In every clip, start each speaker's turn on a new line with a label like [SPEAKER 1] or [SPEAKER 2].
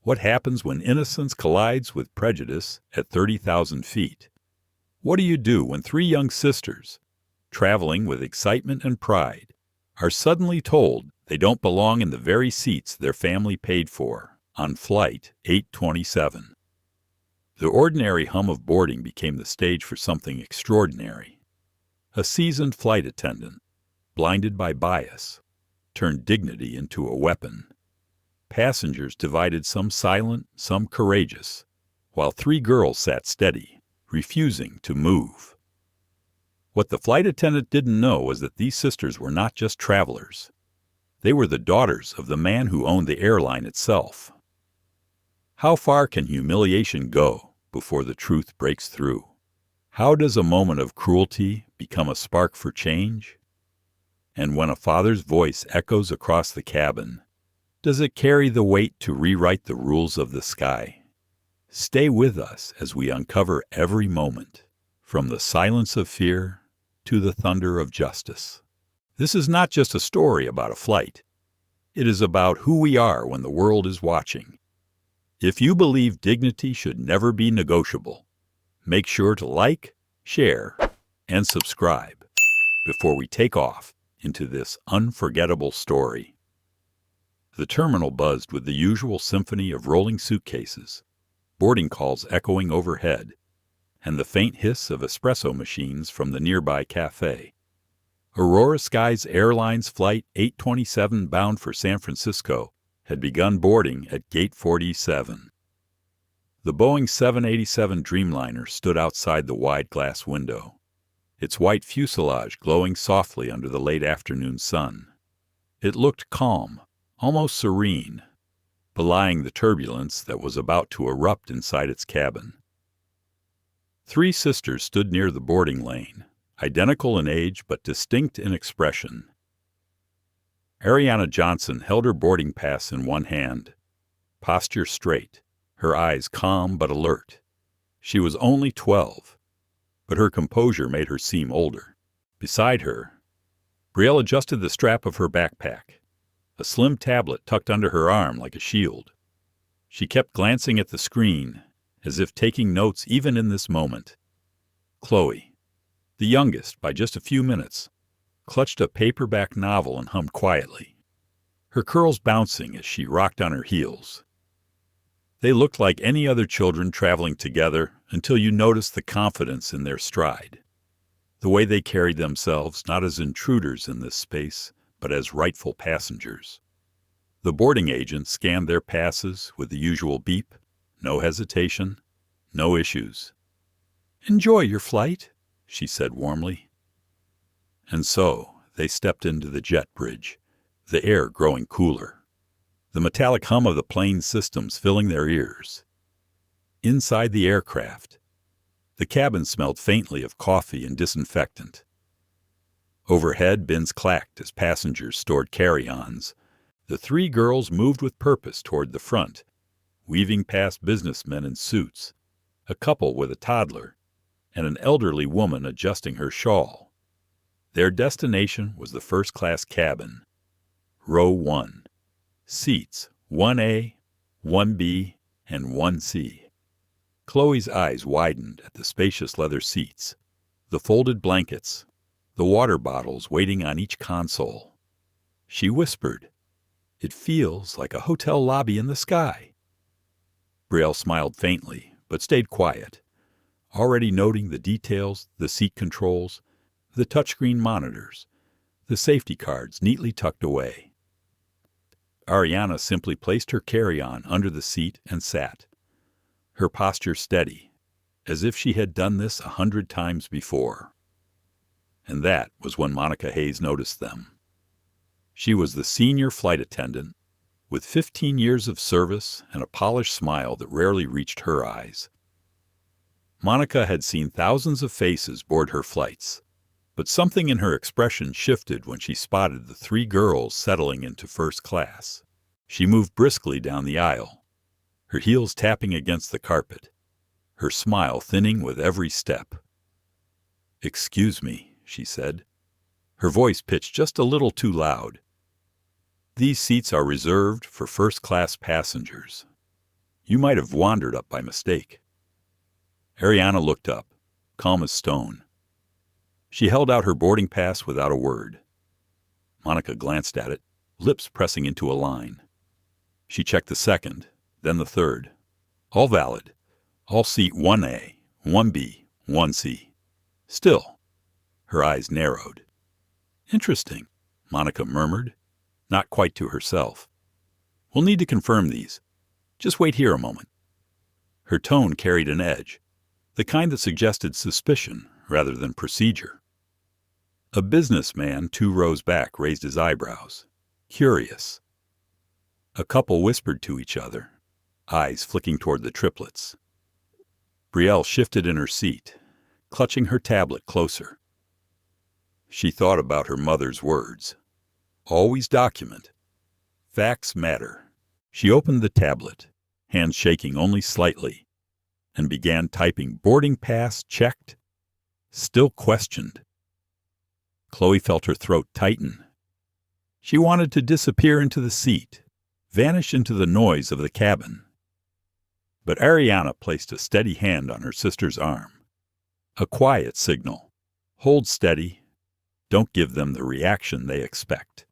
[SPEAKER 1] What happens when innocence collides with prejudice at 30,000 feet? What do you do when three young sisters, traveling with excitement and pride, are suddenly told they don't belong in the very seats their family paid for on Flight 827? The ordinary hum of boarding became the stage for something extraordinary. A seasoned flight attendant, blinded by bias, turned dignity into a weapon. Passengers divided, some silent, some courageous, while three girls sat steady, refusing to move. What the flight attendant didn't know was that these sisters were not just travelers. They were the daughters of the man who owned the airline itself. How far can humiliation go before the truth breaks through? How does a moment of cruelty become a spark for change? And when a father's voice echoes across the cabin, does it carry the weight to rewrite the rules of the sky? Stay with us as we uncover every moment, from the silence of fear to the thunder of justice. This is not just a story about a flight. It is about who we are when the world is watching. If you believe dignity should never be negotiable, make sure to like, share, and subscribe before we take off into this unforgettable story. The terminal buzzed with the usual symphony of rolling suitcases, boarding calls echoing overhead, and the faint hiss of espresso machines from the nearby cafe. Aurora Skies Airlines Flight 827 bound for San Francisco had begun boarding at Gate 47. The Boeing 787 Dreamliner stood outside the wide glass window, its white fuselage glowing softly under the late afternoon sun. It looked calm, almost serene, belying the turbulence that was about to erupt inside its cabin. Three sisters stood near the boarding lane, identical in age but distinct in expression. Ariana Johnson held her boarding pass in one hand, posture straight, her eyes calm but alert. She was only 12, but her composure made her seem older. Beside her, Brielle adjusted the strap of her backpack, a slim tablet tucked under her arm like a shield. She kept glancing at the screen, as if taking notes even in this moment. Chloe, the youngest by just a few minutes, clutched a paperback novel and hummed quietly, her curls bouncing as she rocked on her heels. They looked like any other children traveling together until you noticed the confidence in their stride, the way they carried themselves not as intruders in this space, but as rightful passengers. The boarding agent scanned their passes with the usual beep, no hesitation, no issues. "Enjoy your flight," she said warmly. And so they stepped into the jet bridge, the air growing cooler, the metallic hum of the plane's systems filling their ears. Inside the aircraft, the cabin smelled faintly of coffee and disinfectant. Overhead, bins clacked as passengers stored carry-ons. The three girls moved with purpose toward the front, weaving past businessmen in suits, a couple with a toddler, and an elderly woman adjusting her shawl. Their destination was the first-class cabin, row 1, seats 1A, 1B, and 1C. Chloe's eyes widened at the spacious leather seats, the folded blankets, the water bottles waiting on each console. She whispered, "It feels like a hotel lobby in the sky." Brielle smiled faintly, but stayed quiet, already noting the details, the seat controls, the touchscreen monitors, the safety cards neatly tucked away. Ariana simply placed her carry-on under the seat and sat, her posture steady, as if she had done this 100 times before. And that was when Monica Hayes noticed them. She was the senior flight attendant, with 15 years of service and a polished smile that rarely reached her eyes. Monica had seen thousands of faces board her flights, but something in her expression shifted when she spotted the three girls settling into first class. She moved briskly down the aisle, her heels tapping against the carpet, her smile thinning with every step. "Excuse me," she said, her voice pitched just a little too loud. "These seats are reserved for first-class passengers." You might have wandered up by mistake." Ariana looked up, calm as stone. She held out her boarding pass without a word. Monica glanced at it, lips pressing into a line. She checked the second, then the third. All valid. All seat 1A, 1B, 1C. Still, her eyes narrowed. "Interesting," Monica murmured, not quite to herself. "We'll need to confirm these. Just wait here a moment." Her tone carried an edge, the kind that suggested suspicion rather than procedure. A businessman 2 rows back raised his eyebrows, curious. A couple whispered to each other, eyes flicking toward the triplets. Brielle shifted in her seat, clutching her tablet closer. She thought about her mother's words. Always document. Facts matter. She opened the tablet, hands shaking only slightly, and began typing boarding pass checked, still questioned. Chloe felt her throat tighten. She wanted to disappear into the seat, vanish into the noise of the cabin. But Ariana placed a steady hand on her sister's arm. A quiet signal. Hold steady. Don't give them the reaction they expect.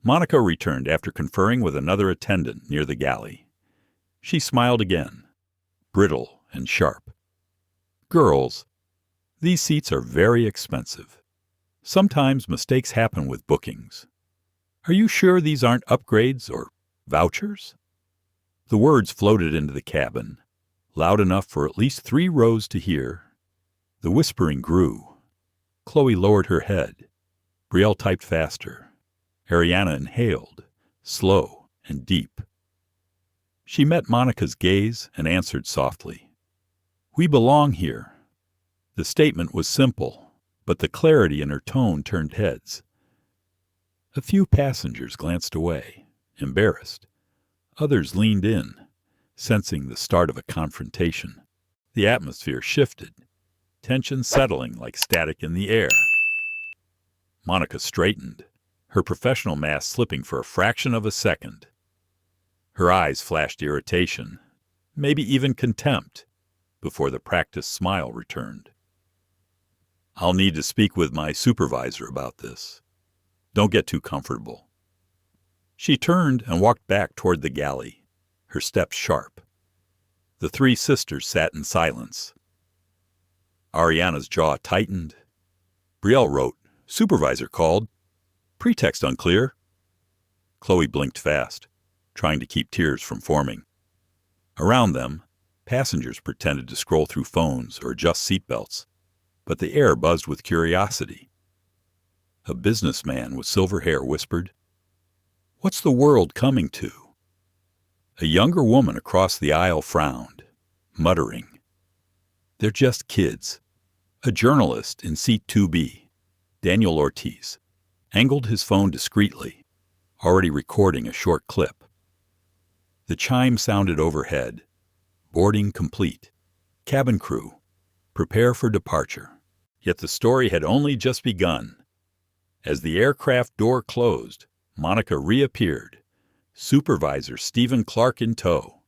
[SPEAKER 1] Monica returned after conferring with another attendant near the galley. She smiled again, brittle and sharp. "Girls, these seats are very expensive. Sometimes mistakes happen with bookings. Are you sure these aren't upgrades or vouchers?" The words floated into the cabin, loud enough for at least 3 rows to hear. The whispering grew. Chloe lowered her head. Brielle typed faster. Ariana inhaled, slow and deep. She met Monica's gaze and answered softly. "We belong here." The statement was simple, but the clarity in her tone turned heads. A few passengers glanced away, embarrassed. Others leaned in, sensing the start of a confrontation. The atmosphere shifted, tension settling like static in the air. Monica straightened, her professional mask slipping for a fraction of a second. Her eyes flashed irritation, maybe even contempt, before the practiced smile returned. "I'll need to speak with my supervisor about this. Don't get too comfortable." She turned and walked back toward the galley, her steps sharp. The 3 sisters sat in silence. Ariana's jaw tightened. Brielle wrote, "Supervisor called. Pretext unclear." Chloe blinked fast, trying to keep tears from forming. Around them, passengers pretended to scroll through phones or adjust seatbelts, but the air buzzed with curiosity. A businessman with silver hair whispered, "What's the world coming to?" A younger woman across the aisle frowned, muttering, "They're just kids." A journalist in seat 2B, Daniel Ortiz, angled his phone discreetly, already recording a short clip. The chime sounded overhead. Boarding complete. Cabin crew, prepare for departure. Yet the story had only just begun. As the aircraft door closed, Monica reappeared, Supervisor Stephen Clark in tow.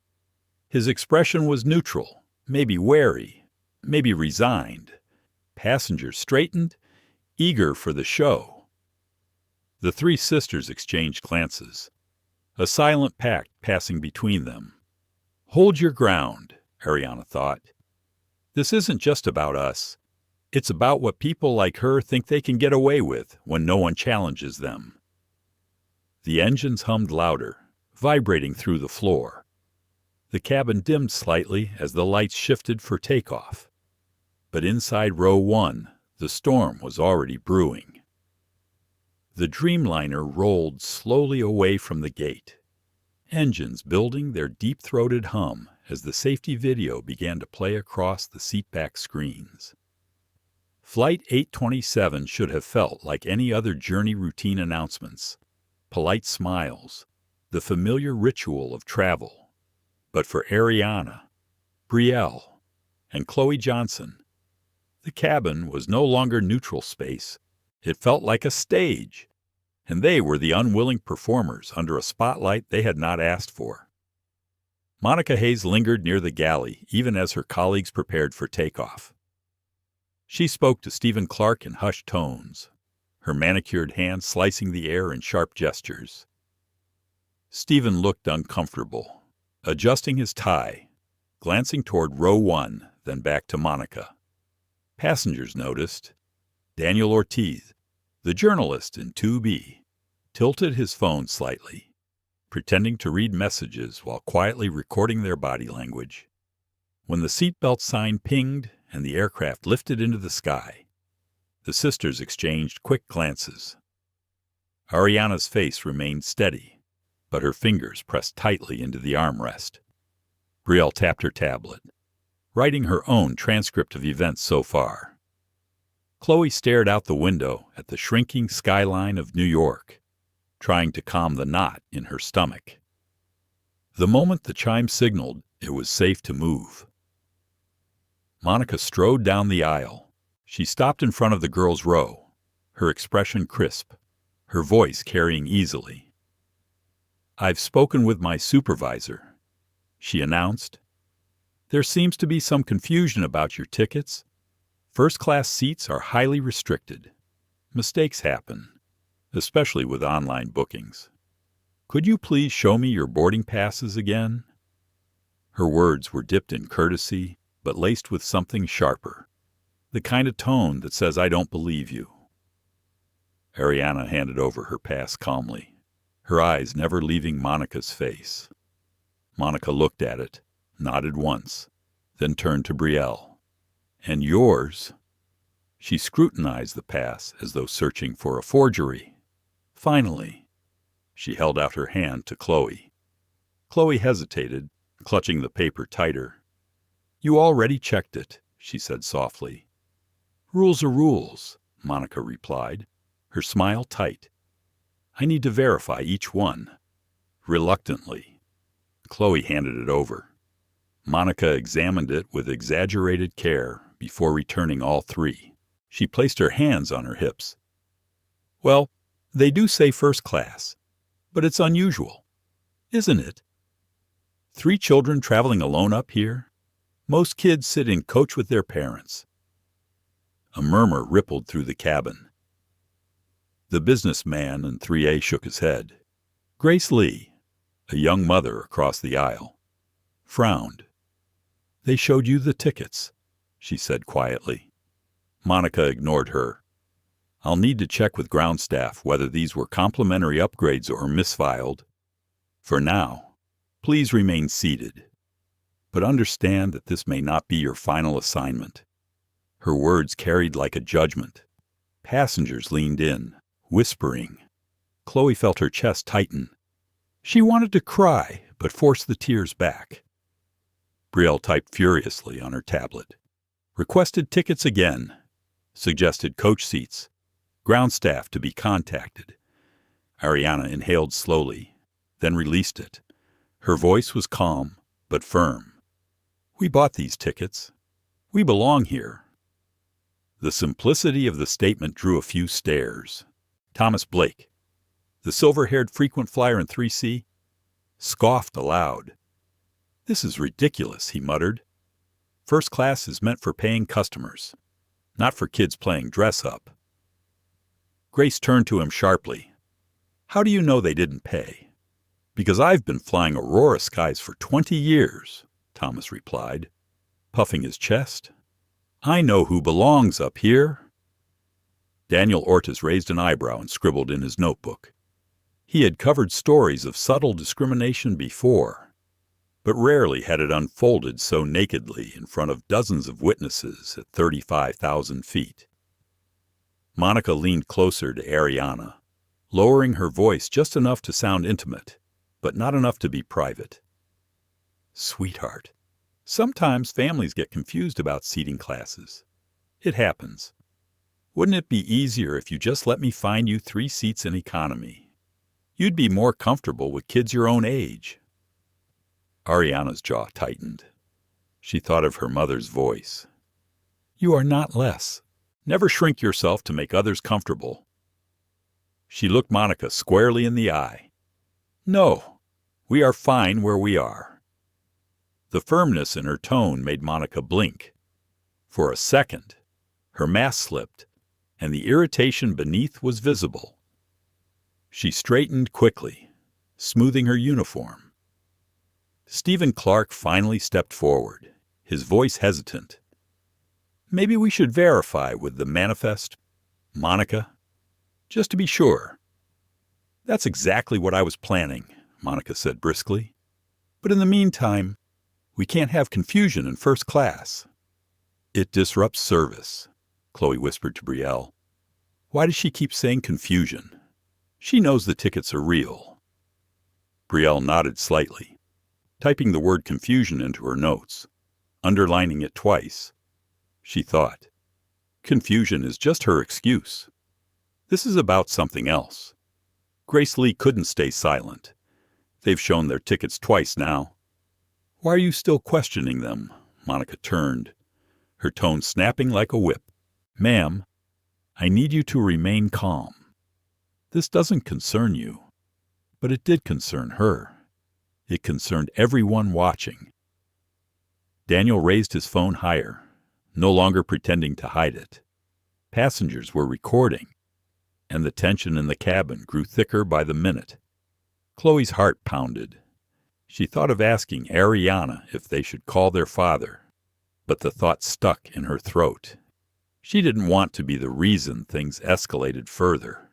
[SPEAKER 1] His expression was neutral, maybe wary, maybe resigned. Passengers straightened, eager for the show. The 3 sisters exchanged glances, a silent pact passing between them. "Hold your ground," Ariana thought. "This isn't just about us. It's about what people like her think they can get away with when no one challenges them." The engines hummed louder, vibrating through the floor. The cabin dimmed slightly as the lights shifted for takeoff. But inside row 1, the storm was already brewing. The Dreamliner rolled slowly away from the gate, engines building their deep-throated hum as the safety video began to play across the seatback screens. Flight 827 should have felt like any other journey routine announcements, polite smiles, the familiar ritual of travel. But for Ariana, Brielle, and Chloe Johnson, the cabin was no longer neutral space. It felt like a stage, and they were the unwilling performers under a spotlight they had not asked for. Monica Hayes lingered near the galley even as her colleagues prepared for takeoff. She spoke to Stephen Clark in hushed tones, her manicured hands slicing the air in sharp gestures. Stephen looked uncomfortable, adjusting his tie, glancing toward row 1, then back to Monica. Passengers noticed. Daniel Ortiz, the journalist in 2B, tilted his phone slightly, pretending to read messages while quietly recording their body language. When the seatbelt sign pinged and the aircraft lifted into the sky, the sisters exchanged quick glances. Ariana's face remained steady, but her fingers pressed tightly into the armrest. Brielle tapped her tablet, writing her own transcript of events so far. Chloe stared out the window at the shrinking skyline of New York, trying to calm the knot in her stomach. The moment the chime signaled, it was safe to move. Monica strode down the aisle. She stopped in front of the girls' row, her expression crisp, her voice carrying easily. "I've spoken with my supervisor," she announced. "There seems to be some confusion about your tickets. First-class seats are highly restricted. Mistakes happen, especially with online bookings. Could you please show me your boarding passes again?" Her words were dipped in courtesy, but laced with something sharper, the kind of tone that says, "I don't believe you." Ariana handed over her pass calmly, her eyes never leaving Monica's face. Monica looked at it, nodded once, then turned to Brielle. "And yours?" She scrutinized the pass as though searching for a forgery. Finally, she held out her hand to Chloe. Chloe hesitated, clutching the paper tighter. "You already checked it," she said softly. "Rules are rules," Monica replied, her smile tight. "I need to verify each one." Reluctantly, Chloe handed it over. Monica examined it with exaggerated care before returning all 3. She placed her hands on her hips. "Well, they do say first class, but it's unusual, isn't it? 3 children traveling alone up here? Most kids sit in coach with their parents." A murmur rippled through the cabin. The businessman in 3A shook his head. Grace Lee, a young mother across the aisle, frowned. "They showed you the tickets," she said quietly. Monica ignored her. "I'll need to check with ground staff whether these were complimentary upgrades or misfiled. For now, please remain seated. But understand that this may not be your final assignment." Her words carried like a judgment. Passengers leaned in, whispering. Chloe felt her chest tighten. She wanted to cry, but forced the tears back. Brielle typed furiously on her tablet. "Requested tickets again. Suggested coach seats. Ground staff to be contacted." Ariana inhaled slowly, then released it. Her voice was calm, but firm. "We bought these tickets. We belong here." The simplicity of the statement drew a few stares. Thomas Blake, the silver-haired frequent flyer in 3C, scoffed aloud. "This is ridiculous," he muttered. "First class is meant for paying customers, not for kids playing dress-up." Grace turned to him sharply. "How do you know they didn't pay?" "Because I've been flying Aurora skies for 20 years, Thomas replied, puffing his chest. "I know who belongs up here." Daniel Ortiz raised an eyebrow and scribbled in his notebook. He had covered stories of subtle discrimination before, but rarely had it unfolded so nakedly in front of dozens of witnesses at 35,000 feet. Monica leaned closer to Ariana, lowering her voice just enough to sound intimate, but not enough to be private. "Sweetheart, sometimes families get confused about seating classes. It happens. Wouldn't it be easier if you just let me find you 3 seats in economy? You'd be more comfortable with kids your own age." Ariana's jaw tightened. She thought of her mother's voice. "You are not less. Never shrink yourself to make others comfortable." She looked Monica squarely in the eye. "No, we are fine where we are." The firmness in her tone made Monica blink. For a second, her mask slipped, and the irritation beneath was visible. She straightened quickly, smoothing her uniform. Stephen Clark finally stepped forward, his voice hesitant. "Maybe we should verify with the manifest, Monica, just to be sure." "That's exactly what I was planning," Monica said briskly. "But in the meantime, we can't have confusion in first class." "It disrupts service," Chloe whispered to Brielle. "Why does she keep saying confusion? She knows the tickets are real." Brielle nodded slightly, typing the word confusion into her notes, underlining it twice. She thought, confusion is just her excuse. This is about something else. Grace Lee couldn't stay silent. They've shown their tickets twice now. "Why are you still questioning them?" Monica turned, her tone snapping like a whip. "Ma'am, I need you to remain calm. This doesn't concern you, but it did concern her. It concerned everyone watching." Daniel raised his phone higher, no longer pretending to hide it. Passengers were recording, and the tension in the cabin grew thicker by the minute. Chloe's heart pounded. She thought of asking Ariana if they should call their father, but the thought stuck in her throat. She didn't want to be the reason things escalated further.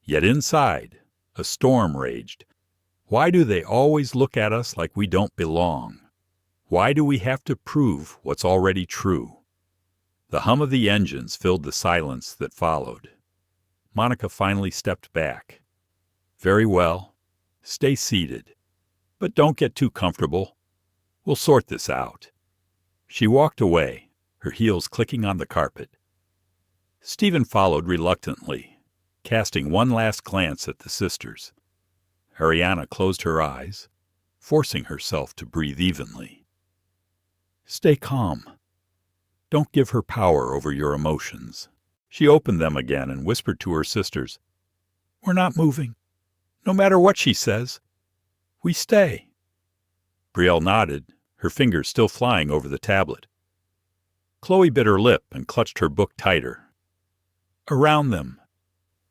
[SPEAKER 1] Yet inside, a storm raged. Why do they always look at us like we don't belong? Why do we have to prove what's already true? The hum of the engines filled the silence that followed. Monica finally stepped back. "Very well. Stay seated. But don't get too comfortable. We'll sort this out." She walked away, her heels clicking on the carpet. Stephen followed reluctantly, casting one last glance at the sisters. Ariana closed her eyes, forcing herself to breathe evenly. "Stay calm. Don't give her power over your emotions." She opened them again and whispered to her sisters, "We're not moving. No matter what she says, we stay." Brielle nodded, her fingers still flying over the tablet. Chloe bit her lip and clutched her book tighter. Around them,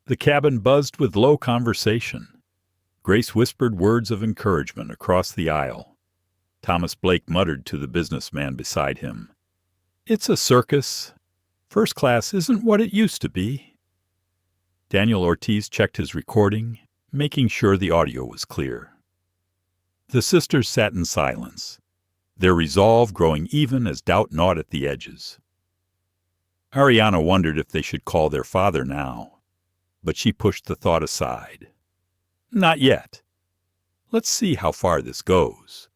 [SPEAKER 1] the cabin buzzed with low conversation. Grace whispered words of encouragement across the aisle. Thomas Blake muttered to the businessman beside him, "It's a circus. First class isn't what it used to be." Daniel Ortiz checked his recording, making sure the audio was clear. The sisters sat in silence, their resolve growing even as doubt gnawed at the edges. Ariana wondered if they should call their father now, but she pushed the thought aside. Not yet. Let's see how far this goes.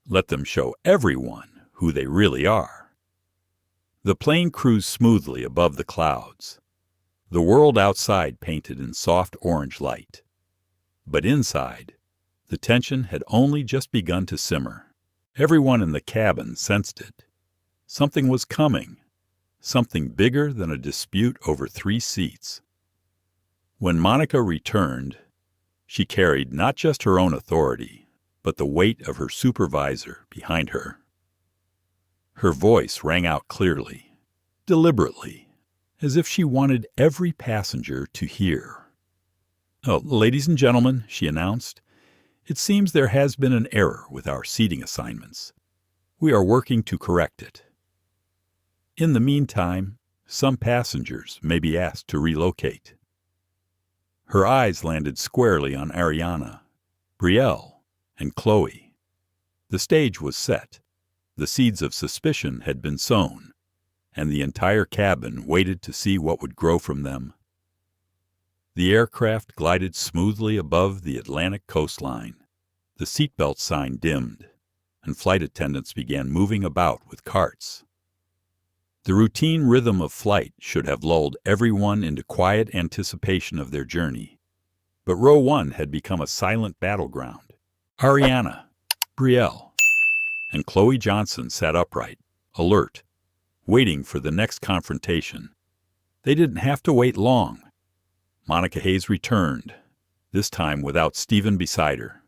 [SPEAKER 1] Let them show everyone who they really are. The plane cruised smoothly above the clouds, the world outside painted in soft orange light. But inside, the tension had only just begun to simmer. Everyone in the cabin sensed it. Something was coming, something bigger than a dispute over 3 seats. When Monica returned, she carried not just her own authority, but the weight of her supervisor behind her. Her voice rang out clearly, deliberately, as if she wanted every passenger to hear. "Ladies and gentlemen," she announced, "it seems there has been an error with our seating assignments. We are working to correct it. In the meantime, some passengers may be asked to relocate." Her eyes landed squarely on Ariana, Brielle, and Chloe. The stage was set. The seeds of suspicion had been sown, and the entire cabin waited to see what would grow from them. The aircraft glided smoothly above the Atlantic coastline. The seatbelt sign dimmed, and flight attendants began moving about with carts. The routine rhythm of flight should have lulled everyone into quiet anticipation of their journey, but row 1 had become a silent battleground. Ariana, Brielle, and Chloe Johnson sat upright, alert, waiting for the next confrontation. They didn't have to wait long. Monica Hayes returned, this time without Stephen beside her.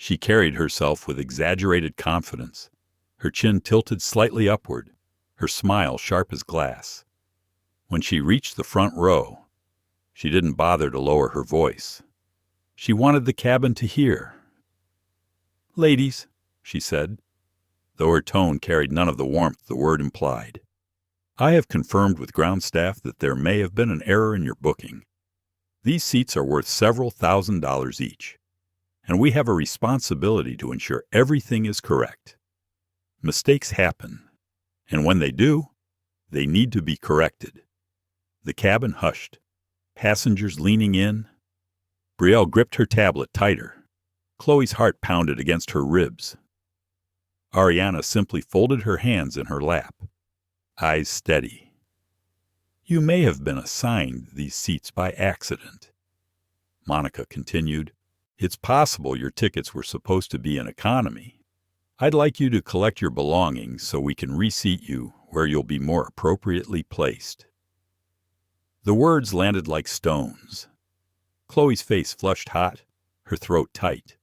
[SPEAKER 1] She carried herself with exaggerated confidence, her chin tilted slightly upward, her smile sharp as glass. When she reached the front row, she didn't bother to lower her voice. She wanted the cabin to hear. "Ladies," she said, though her tone carried none of the warmth the word implied, "I have confirmed with ground staff that there may have been an error in your booking. These seats are worth several $1,000s each, and we have a responsibility to ensure everything is correct. Mistakes happen, and when they do, they need to be corrected." The cabin hushed, passengers leaning in. Brielle gripped her tablet tighter. Chloe's heart pounded against her ribs. Ariana simply folded her hands in her lap, eyes steady. "You may have been assigned these seats by accident," Monica continued. "It's possible your tickets were supposed to be in economy. I'd like you to collect your belongings so we can reseat you where you'll be more appropriately placed." The words landed like stones. Chloe's face flushed hot, her throat tight.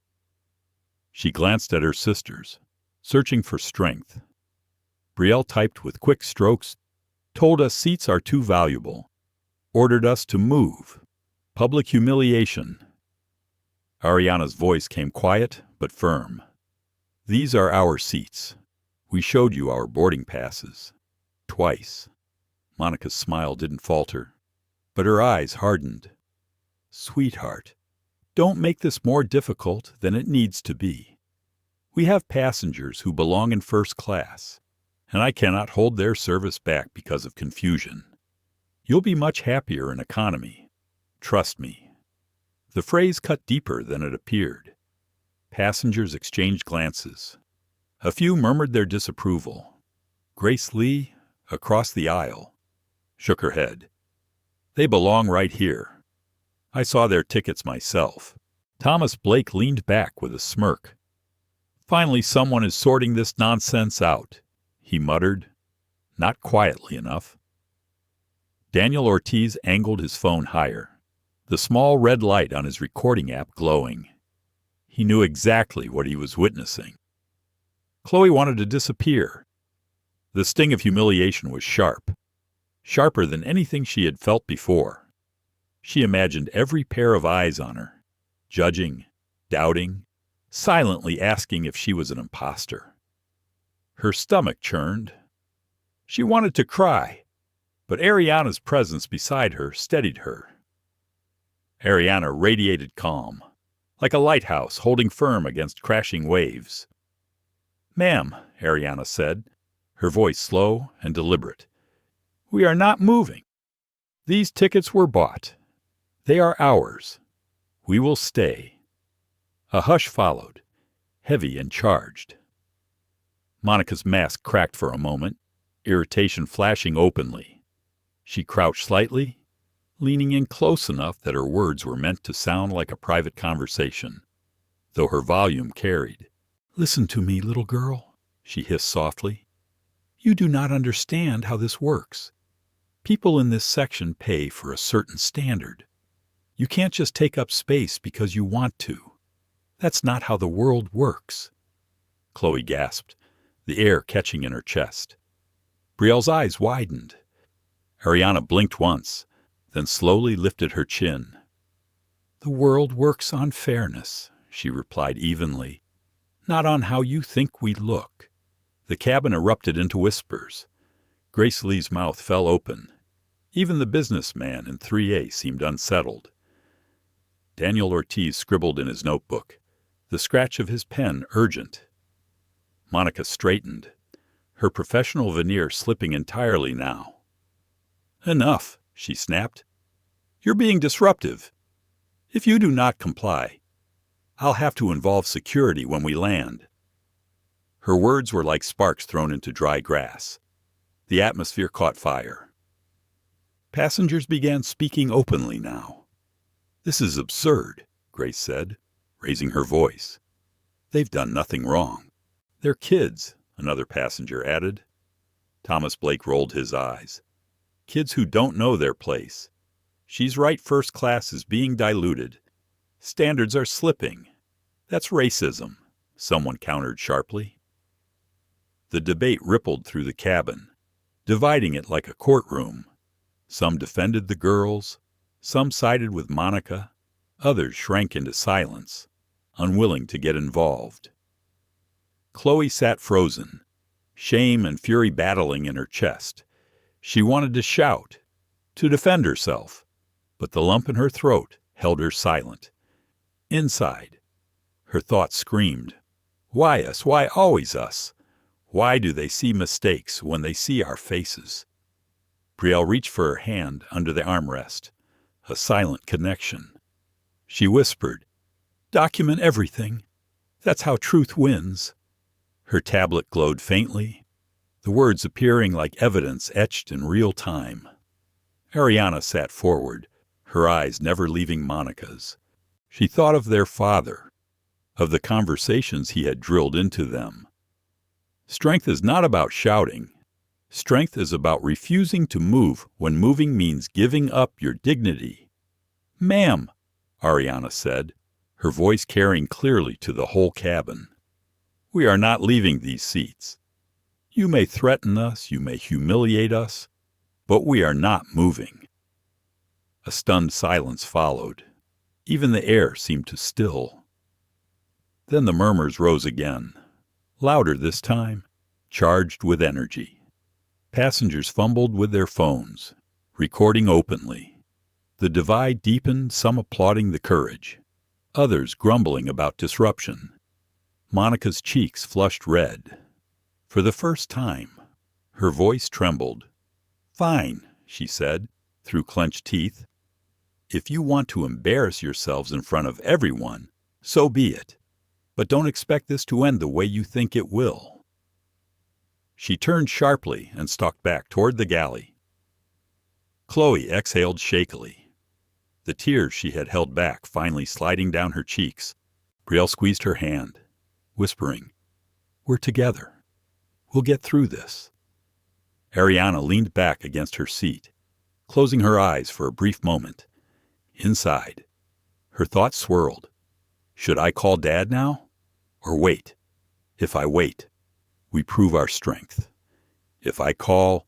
[SPEAKER 1] She glanced at her sisters, searching for strength. Brielle typed with quick strokes, "Told us seats are too valuable. Ordered us to move. Public humiliation." Ariana's voice came quiet but firm. "These are our seats. We showed you our boarding passes. Twice." Monica's smile didn't falter, but her eyes hardened. "Sweetheart, don't make this more difficult than it needs to be. We have passengers who belong in first class, and I cannot hold their service back because of confusion. You'll be much happier in economy. Trust me." The phrase cut deeper than it appeared. Passengers exchanged glances. A few murmured their disapproval. Grace Lee, across the aisle, shook her head. "They belong right here. I saw their tickets myself." Thomas Blake leaned back with a smirk. "Finally someone is sorting this nonsense out," he muttered, not quietly enough. Daniel Ortiz angled his phone higher, the small red light on his recording app glowing. He knew exactly what he was witnessing. Chloe wanted to disappear. The sting of humiliation was sharp, sharper than anything she had felt before. She imagined every pair of eyes on her, judging, doubting, silently asking if she was an imposter. Her stomach churned. She wanted to cry, but Ariana's presence beside her steadied her. Ariana radiated calm, like a lighthouse holding firm against crashing waves. "Ma'am," Ariana said, her voice slow and deliberate, "we are not moving. These tickets were bought. They are ours. We will stay." A hush followed, heavy and charged. Monica's mask cracked for a moment, irritation flashing openly. She crouched slightly, leaning in close enough that her words were meant to sound like a private conversation, though her volume carried. "Listen to me, little girl," she hissed softly. "You do not understand how this works. People in this section pay for a certain standard. You can't just take up space because you want to. That's not how the world works." Chloe gasped, the air catching in her chest. Brielle's eyes widened. Ariana blinked once, then slowly lifted her chin. "The world works on fairness," she replied evenly, "not on how you think we look." The cabin erupted into whispers. Grace Lee's mouth fell open. Even the businessman in 3A seemed unsettled. Daniel Ortiz scribbled in his notebook, the scratch of his pen urgent. Monica straightened, her professional veneer slipping entirely now. "Enough," she snapped. "You're being disruptive. If you do not comply, I'll have to involve security when we land." Her words were like sparks thrown into dry grass. The atmosphere caught fire. Passengers began speaking openly now. "This is absurd," Grace said, raising her voice. "They've done nothing wrong." "They're kids," another passenger added. Thomas Blake rolled his eyes. "Kids who don't know their place. She's right, first class is being diluted. Standards are slipping. That's racism, someone countered sharply. The debate rippled through the cabin, dividing it like a courtroom. Some defended the girls, some sided with Monica, others shrank into silence, unwilling to get involved. Chloe sat frozen, shame and fury battling in her chest. She wanted to shout, to defend herself, but the lump in her throat held her silent. Inside, her thoughts screamed, "Why us? Why always us? Why do they see mistakes when they see our faces?" Brielle reached for her hand under the armrest, a silent connection. She whispered, "Document everything. That's how truth wins." Her tablet glowed faintly, the words appearing like evidence etched in real time. Ariana sat forward, her eyes never leaving Monica's. She thought of their father, of the conversations he had drilled into them. Strength is not about shouting. Strength is about refusing to move when moving means giving up your dignity. "Ma'am," Ariana said, her voice carrying clearly to the whole cabin, "we are not leaving these seats. You may threaten us, you may humiliate us, but we are not moving." A stunned silence followed. Even the air seemed to still. Then the murmurs rose again, louder this time, charged with energy. Passengers fumbled with their phones, recording openly. The divide deepened, some applauding the courage, others grumbling about disruption. Monica's cheeks flushed red. For the first time, her voice trembled. "Fine," she said, through clenched teeth. "If you want to embarrass yourselves in front of everyone, so be it. But don't expect this to end the way you think it will." She turned sharply and stalked back toward the galley. Chloe exhaled shakily, the tears she had held back finally sliding down her cheeks. Brielle squeezed her hand, whispering, "We're together. We'll get through this." Ariana leaned back against her seat, closing her eyes for a brief moment. Inside, her thoughts swirled. Should I call Dad now? Or wait? If I wait, we prove our strength. If I call,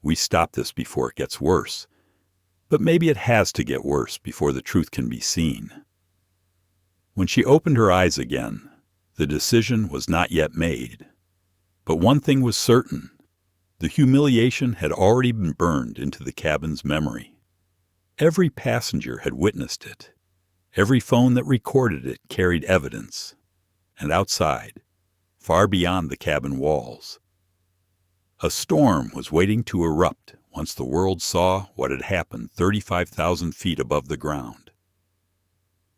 [SPEAKER 1] we stop this before it gets worse. But maybe it has to get worse before the truth can be seen. When she opened her eyes again, the decision was not yet made. But one thing was certain. The humiliation had already been burned into the cabin's memory. Every passenger had witnessed it. Every phone that recorded it carried evidence. And outside, far beyond the cabin walls, a storm was waiting to erupt once the world saw what had happened 35,000 feet above the ground.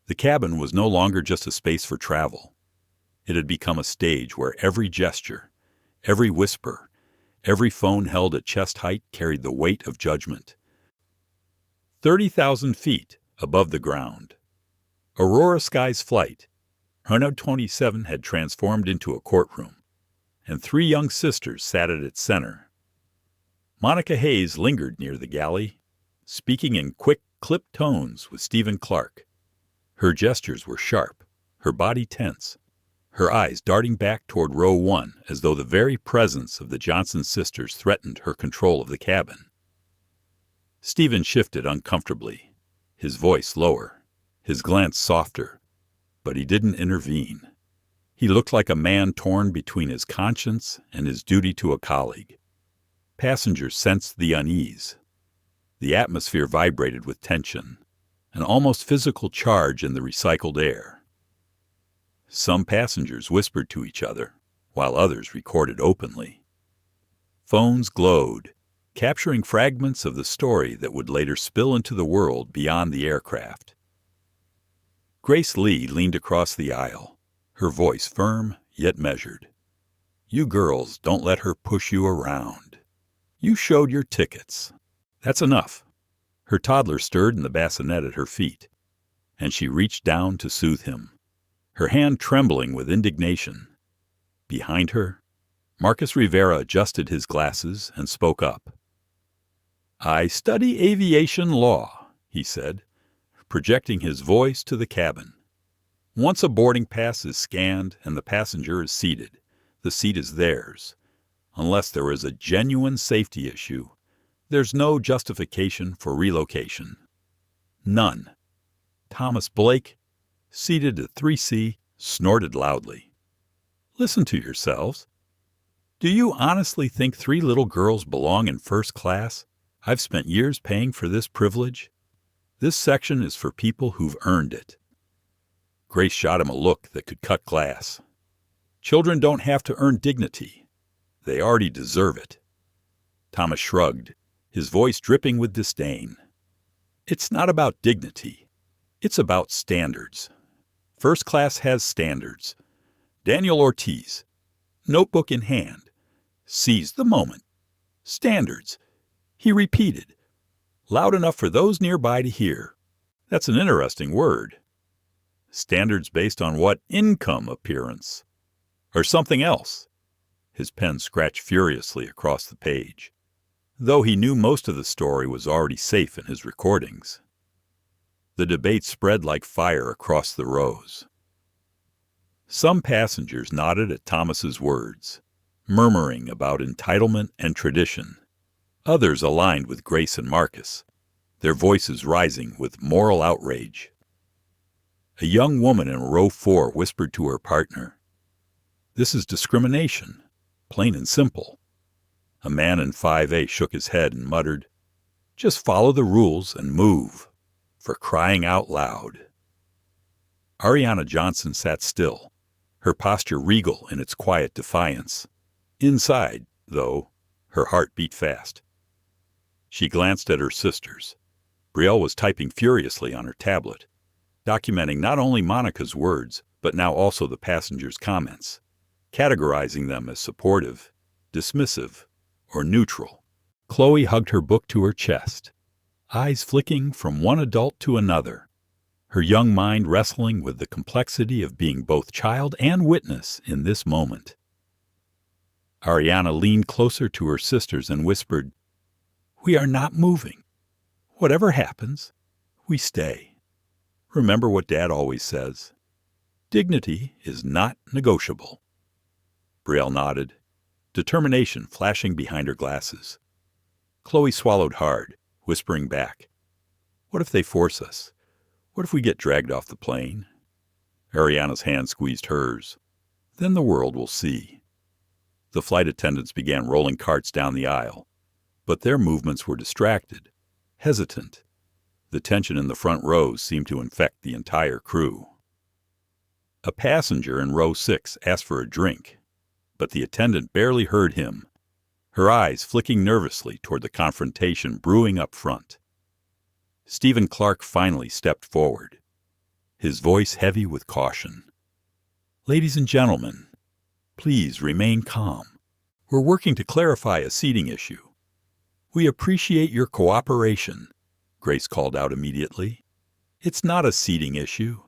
[SPEAKER 1] The cabin was no longer just a space for travel. It had become a stage where every gesture, every whisper, every phone held at chest height carried the weight of judgment. 30,000 feet above the ground, Aurora Sky's flight, 127 had transformed into a courtroom, and three young sisters sat at its center. Monica Hayes lingered near the galley, speaking in quick, clipped tones with Stephen Clark. Her gestures were sharp, her body tense, her eyes darting back toward row 1 as though the very presence of the Johnson sisters threatened her control of the cabin. Stephen shifted uncomfortably, his voice lower, his glance softer, but he didn't intervene. He looked like a man torn between his conscience and his duty to a colleague. Passengers sensed the unease. The atmosphere vibrated with tension, an almost physical charge in the recycled air. Some passengers whispered to each other, while others recorded openly. Phones glowed, capturing fragments of the story that would later spill into the world beyond the aircraft. Grace Lee leaned across the aisle, her voice firm yet measured. "You girls don't let her push you around. You showed your tickets. That's enough." Her toddler stirred in the bassinet at her feet, and she reached down to soothe him, her hand trembling with indignation. Behind her, Marcus Rivera adjusted his glasses and spoke up. "I study aviation law," he said, projecting his voice to the cabin. Once a boarding pass is scanned and the passenger is seated, the seat is theirs. Unless there is a genuine safety issue, there's no justification for relocation. None. Thomas Blake, seated at 3C, snorted loudly. Listen to yourselves. Do you honestly think 3 little girls belong in first class? I've spent years paying for this privilege. This section is for people who've earned it. Grace shot him a look that could cut glass. Children don't have to earn dignity. They already deserve it. Thomas shrugged, his voice dripping with disdain. It's not about dignity. It's about standards. First class has standards. Daniel Ortiz, notebook in hand, seized the moment. Standards, he repeated, loud enough for those nearby to hear. That's an interesting word. Standards based on what? Income appearance. Or something else. His pen scratched furiously across the page, though he knew most of the story was already safe in his recordings. The debate spread like fire across the rows. Some passengers nodded at Thomas's words, murmuring about entitlement and tradition. Others aligned with Grace and Marcus, their voices rising with moral outrage. A young woman in row 4 whispered to her partner, "This is discrimination, plain and simple." A man in 5A shook his head and muttered, "Just follow the rules and move, for crying out loud." Ariana Johnson sat still, her posture regal in its quiet defiance. Inside, though, her heart beat fast. She glanced at her sisters. Brielle was typing furiously on her tablet, documenting not only Monica's words, but now also the passengers' comments, categorizing them as supportive, dismissive, or neutral. Chloe hugged her book to her chest, eyes flicking from one adult to another, her young mind wrestling with the complexity of being both child and witness in this moment. Ariana leaned closer to her sisters and whispered, "We are not moving. Whatever happens, we stay. Remember what Dad always says. Dignity is not negotiable." Brielle nodded, determination flashing behind her glasses. Chloe swallowed hard, whispering back, "What if they force us? What if we get dragged off the plane?" Ariana's hand squeezed hers. "Then the world will see." The flight attendants began rolling carts down the aisle, but their movements were distracted, hesitant. The tension in the front rows seemed to infect the entire crew. A passenger in row 6 asked for a drink, but the attendant barely heard him, her eyes flicking nervously toward the confrontation brewing up front. Stephen Clark finally stepped forward, his voice heavy with caution. "Ladies and gentlemen, please remain calm. We're working to clarify a seating issue. We appreciate your cooperation," Grace called out immediately. "It's not a seating issue.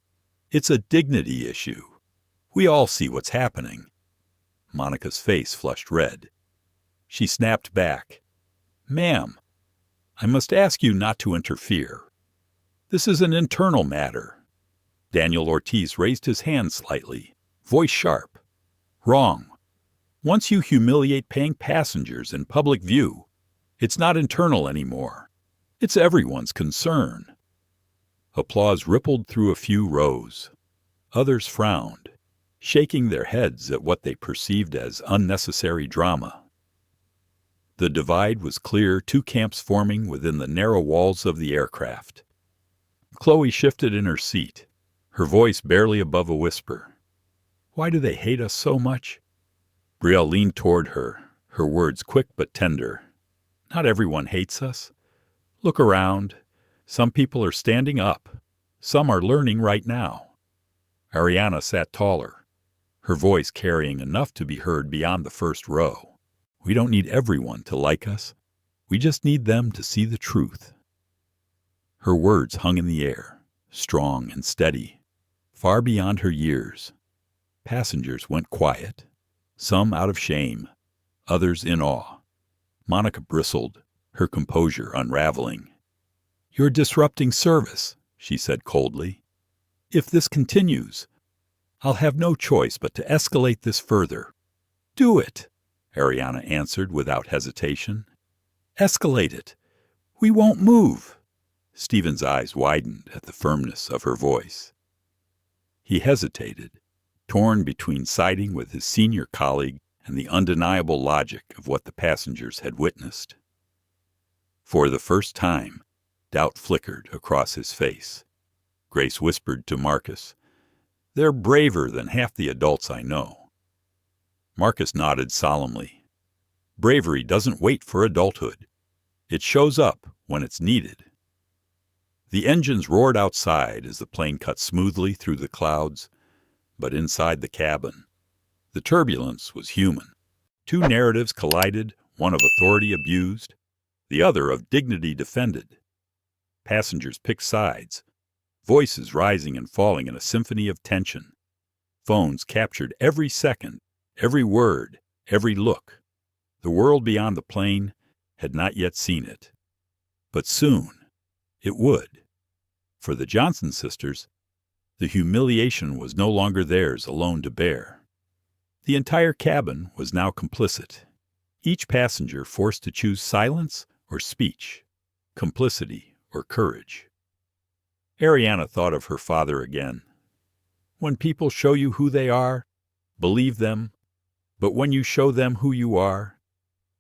[SPEAKER 1] It's a dignity issue. We all see what's happening." Monica's face flushed red. She snapped back, "Ma'am, I must ask you not to interfere. This is an internal matter." Daniel Ortiz raised his hand slightly, voice sharp. "Wrong. Once you humiliate paying passengers in public view, it's not internal anymore. It's everyone's concern." Applause rippled through a few rows. Others frowned, shaking their heads at what they perceived as unnecessary drama. The divide was clear, 2 camps forming within the narrow walls of the aircraft. Chloe shifted in her seat, her voice barely above a whisper. "Why do they hate us so much?" Brielle leaned toward her, her words quick but tender. "Not everyone hates us. Look around. Some people are standing up. Some are learning right now." Ariana sat taller, her voice carrying enough to be heard beyond the first row. "We don't need everyone to like us. We just need them to see the truth." Her words hung in the air, strong and steady, far beyond her years. Passengers went quiet, some out of shame, others in awe. Monica bristled, her composure unraveling. "You're disrupting service," she said coldly. "If this continues, I'll have no choice but to escalate this further. Do it, Ariana answered without hesitation. Escalate it. We won't move. Stephen's eyes widened at the firmness of her voice. He hesitated, torn between siding with his senior colleague and the undeniable logic of what the passengers had witnessed. For the first time, doubt flickered across his face. Grace whispered to Marcus, "They're braver than half the adults I know." Marcus nodded solemnly. Bravery doesn't wait for adulthood. It shows up when it's needed. The engines roared outside as the plane cut smoothly through the clouds, but inside the cabin, the turbulence was human. Two narratives collided, one of authority abused, the other of dignity defended. Passengers picked sides, voices rising and falling in a symphony of tension. Phones captured every second, every word, every look. The world beyond the plane had not yet seen it. But soon it would. For the Johnson sisters, the humiliation was no longer theirs alone to bear. The entire cabin was now complicit, each passenger forced to choose silence or speech, complicity or courage. Ariana thought of her father again. When people show you who they are, believe them, but when you show them who you are,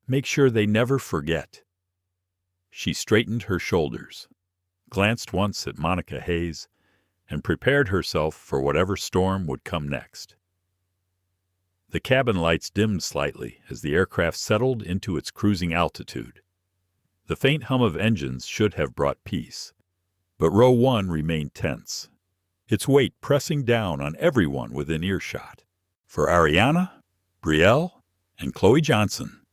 [SPEAKER 1] make sure they never forget. She straightened her shoulders, glanced once at Monica Hayes, and prepared herself for whatever storm would come next. The cabin lights dimmed slightly as the aircraft settled into its cruising altitude. The faint hum of engines should have brought peace, but row 1 remained tense, its weight pressing down on everyone within earshot. For Ariana, Brielle, and Chloe Johnson,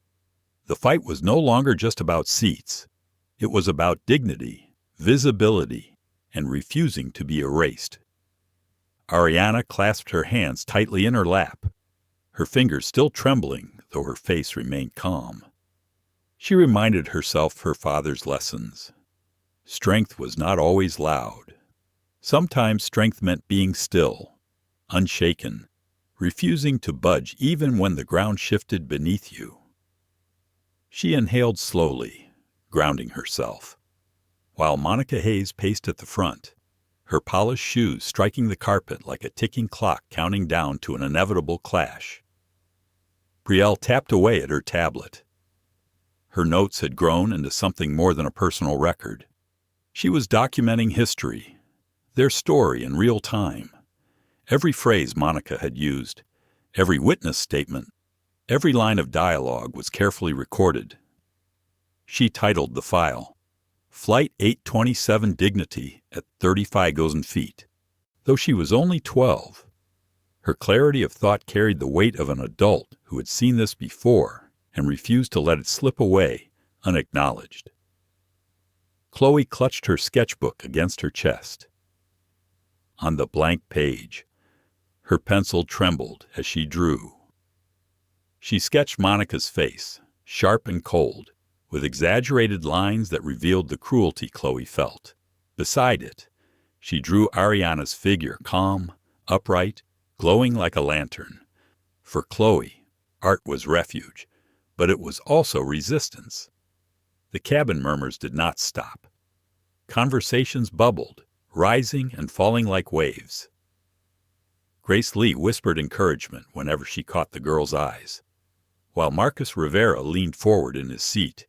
[SPEAKER 1] the fight was no longer just about seats. It was about dignity, visibility, and refusing to be erased. Ariana clasped her hands tightly in her lap, her fingers still trembling, though her face remained calm. She reminded herself her father's lessons. Strength was not always loud. Sometimes strength meant being still, unshaken, refusing to budge even when the ground shifted beneath you. She inhaled slowly, grounding herself, while Monica Hayes paced at the front, her polished shoes striking the carpet like a ticking clock counting down to an inevitable clash. Brielle tapped away at her tablet. Her notes had grown into something more than a personal record. She was documenting history, their story in real time. Every phrase Monica had used, every witness statement, every line of dialogue was carefully recorded. She titled the file, Flight 827 Dignity at 30,000 feet. Though she was only 12, her clarity of thought carried the weight of an adult who had seen this before and refused to let it slip away unacknowledged. Chloe clutched her sketchbook against her chest. On the blank page, her pencil trembled as she drew. She sketched Monica's face, sharp and cold, with exaggerated lines that revealed the cruelty Chloe felt. Beside it, she drew Ariana's figure calm, upright, glowing like a lantern. For Chloe, art was refuge, but it was also resistance. The cabin murmurs did not stop. Conversations bubbled, rising and falling like waves. Grace Lee whispered encouragement whenever she caught the girl's eyes, while Marcus Rivera leaned forward in his seat,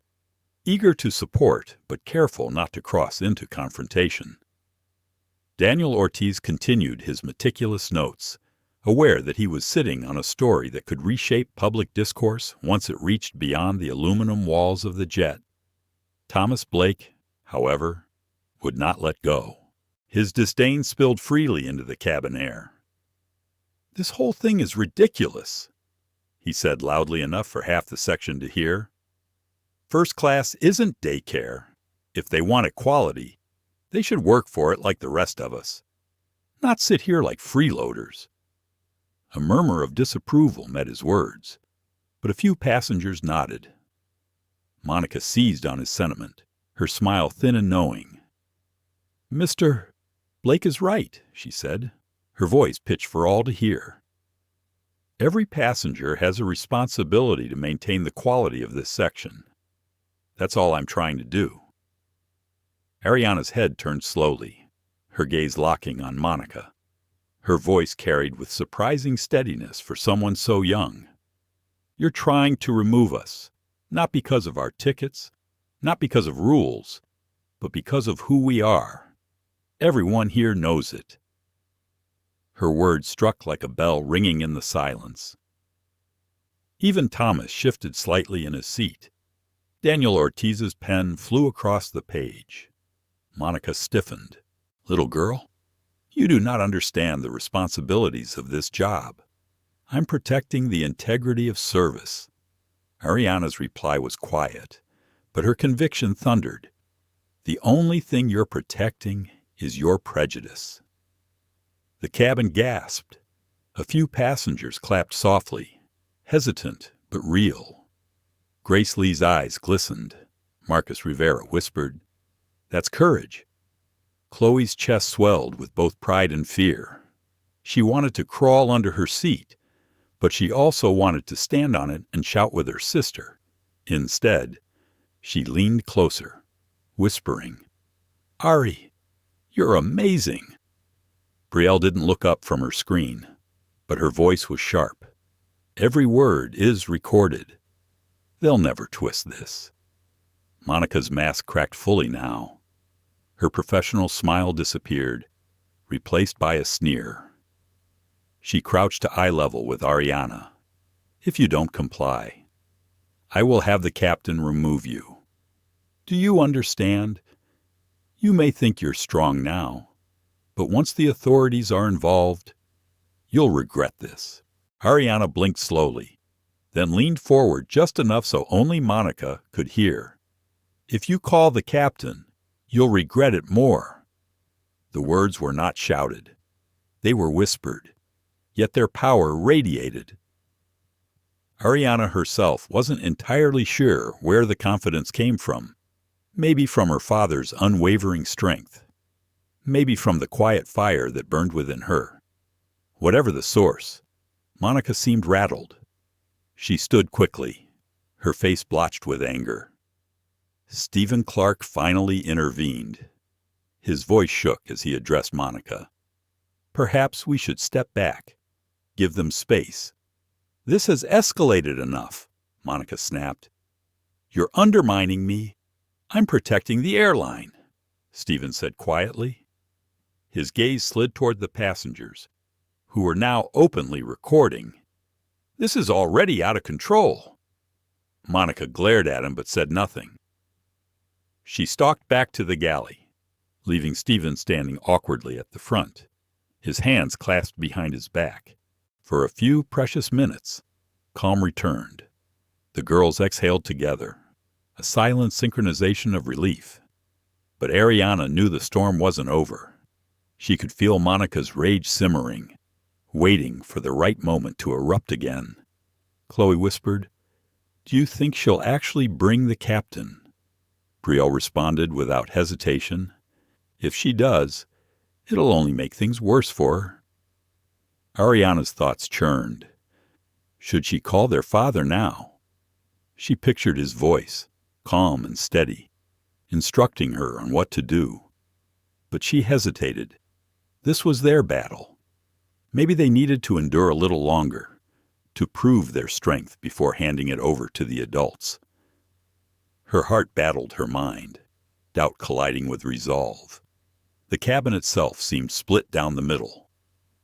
[SPEAKER 1] eager to support but careful not to cross into confrontation. Daniel Ortiz continued his meticulous notes, aware that he was sitting on a story that could reshape public discourse once it reached beyond the aluminum walls of the jet. Thomas Blake, however, would not let go. His disdain spilled freely into the cabin air. "This whole thing is ridiculous," he said loudly enough for half the section to hear. "First class isn't daycare. If they want equality, they should work for it like the rest of us, not sit here like freeloaders." A murmur of disapproval met his words, but a few passengers nodded. Monica seized on his sentiment, her smile thin and knowing. "Mr. Blake is right," she said, her voice pitched for all to hear. Every passenger has a responsibility to maintain the quality of this section. That's all I'm trying to do. Ariana's head turned slowly, her gaze locking on Monica. Her voice carried with surprising steadiness for someone so young. You're trying to remove us, not because of our tickets, not because of rules, but because of who we are. Everyone here knows it. Her words struck like a bell ringing in the silence. Even Thomas shifted slightly in his seat. Daniel Ortiz's pen flew across the page. Monica stiffened. Little girl, you do not understand the responsibilities of this job. I'm protecting the integrity of service. Ariana's reply was quiet, but her conviction thundered. The only thing you're protecting is your prejudice. The cabin gasped. A few passengers clapped softly, hesitant but real. Grace Lee's eyes glistened. Marcus Rivera whispered, "That's courage." Chloe's chest swelled with both pride and fear. She wanted to crawl under her seat, but she also wanted to stand on it and shout with her sister. Instead, she leaned closer, whispering, "Ari, you're amazing." Brielle didn't look up from her screen, but her voice was sharp. Every word is recorded. They'll never twist this. Monica's mask cracked fully now. Her professional smile disappeared, replaced by a sneer. She crouched to eye level with Ariana. "If you don't comply, I will have the captain remove you. Do you understand? You may think you're strong now, but once the authorities are involved, you'll regret this." Ariana blinked slowly, then leaned forward just enough so only Monica could hear. "If you call the captain, you'll regret it more." The words were not shouted. They were whispered, yet their power radiated. Ariana herself wasn't entirely sure where the confidence came from. Maybe from her father's unwavering strength. Maybe from the quiet fire that burned within her. Whatever the source, Monica seemed rattled. She stood quickly, her face blotched with anger. Stephen Clark finally intervened. His voice shook as he addressed Monica. "Perhaps we should step back. Give them space." "This has escalated enough," Monica snapped. "You're undermining me. I'm protecting the airline," Stephen said quietly. His gaze slid toward the passengers, who were now openly recording. "This is already out of control." Monica glared at him but said nothing. She stalked back to the galley, leaving Stephen standing awkwardly at the front, his hands clasped behind his back. For a few precious minutes, calm returned. The girls exhaled together, a silent synchronization of relief. But Ariana knew the storm wasn't over. She could feel Monica's rage simmering, waiting for the right moment to erupt again. Chloe whispered, "Do you think she'll actually bring the captain?" Brielle responded without hesitation, "If she does, it'll only make things worse for her." Ariana's thoughts churned. Should she call their father now? She pictured his voice, calm and steady, instructing her on what to do. But she hesitated. This was their battle. Maybe they needed to endure a little longer, to prove their strength before handing it over to the adults. Her heart battled her mind, doubt colliding with resolve. The cabin itself seemed split down the middle.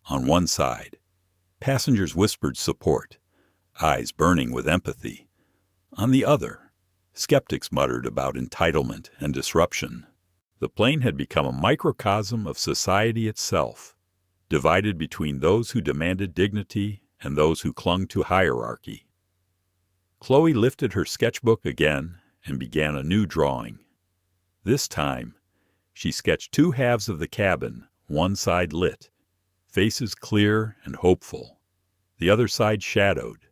[SPEAKER 1] On one side, passengers whispered support, eyes burning with empathy. On the other, skeptics muttered about entitlement and disruption. The plane had become a microcosm of society itself, divided between those who demanded dignity and those who clung to hierarchy. Chloe lifted her sketchbook again and began a new drawing. This time, she sketched two halves of the cabin, one side lit, faces clear and hopeful, the other side shadowed,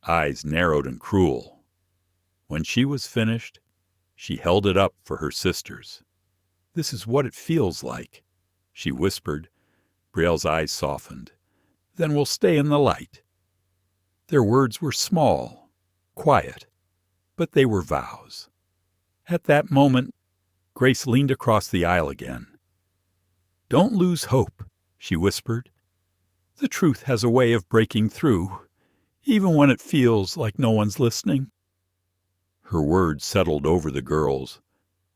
[SPEAKER 1] eyes narrowed and cruel. When she was finished, she held it up for her sisters. "This is what it feels like," she whispered, Brielle's eyes softened. Then we'll stay in the light. Their words were small, quiet, but they were vows. At that moment, Grace leaned across the aisle again. Don't lose hope, she whispered. The truth has a way of breaking through, even when it feels like no one's listening. Her words settled over the girls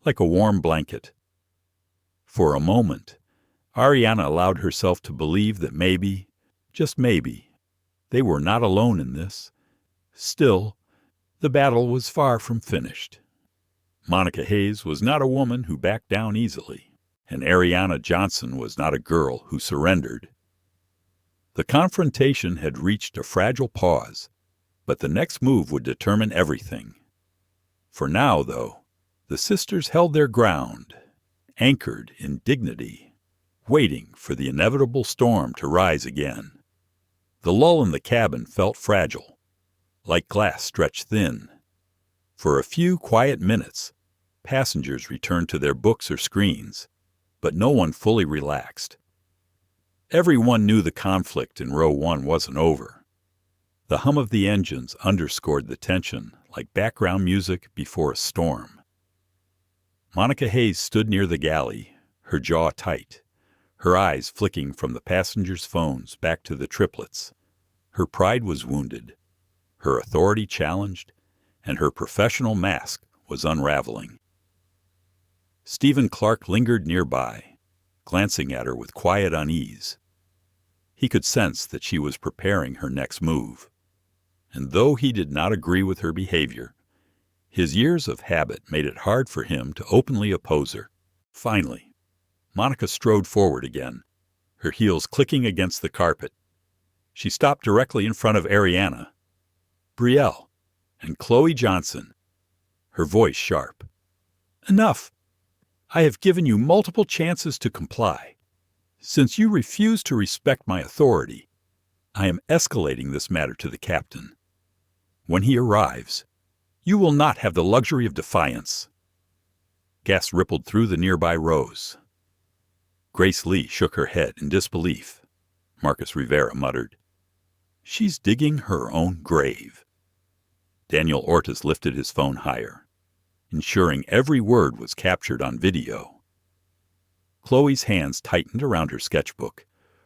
[SPEAKER 1] like a warm blanket. For a moment, Ariana allowed herself to believe that maybe, just maybe, they were not alone in this. Still, the battle was far from finished. Monica Hayes was not a woman who backed down easily, and Ariana Johnson was not a girl who surrendered. The confrontation had reached a fragile pause, but the next move would determine everything. For now, though, the sisters held their ground, anchored in dignity, waiting for the inevitable storm to rise again. The lull in the cabin felt fragile, like glass stretched thin. For a few quiet minutes, passengers returned to their books or screens, but no one fully relaxed. Everyone knew the conflict in row 1 wasn't over. The hum of the engines underscored the tension like background music before a storm. Monica Hayes stood near the galley, her jaw tight, her eyes flicking from the passengers' phones back to the triplets. Her pride was wounded, her authority challenged, and her professional mask was unraveling. Stephen Clark lingered nearby, glancing at her with quiet unease. He could sense that she was preparing her next move. And though he did not agree with her behavior, his years of habit made it hard for him to openly oppose her. Finally, Monica strode forward again, her heels clicking against the carpet. She stopped directly in front of Ariana, Brielle, and Chloe Johnson, her voice sharp. Enough! I have given you multiple chances to comply. Since you refuse to respect my authority, I am escalating this matter to the captain. When he arrives, you will not have the luxury of defiance. Gasps rippled through the nearby rows. Grace Lee shook her head in disbelief. Marcus Rivera muttered, She's digging her own grave. Daniel Ortiz lifted his phone higher, ensuring every word was captured on video. Chloe's hands tightened around her sketchbook,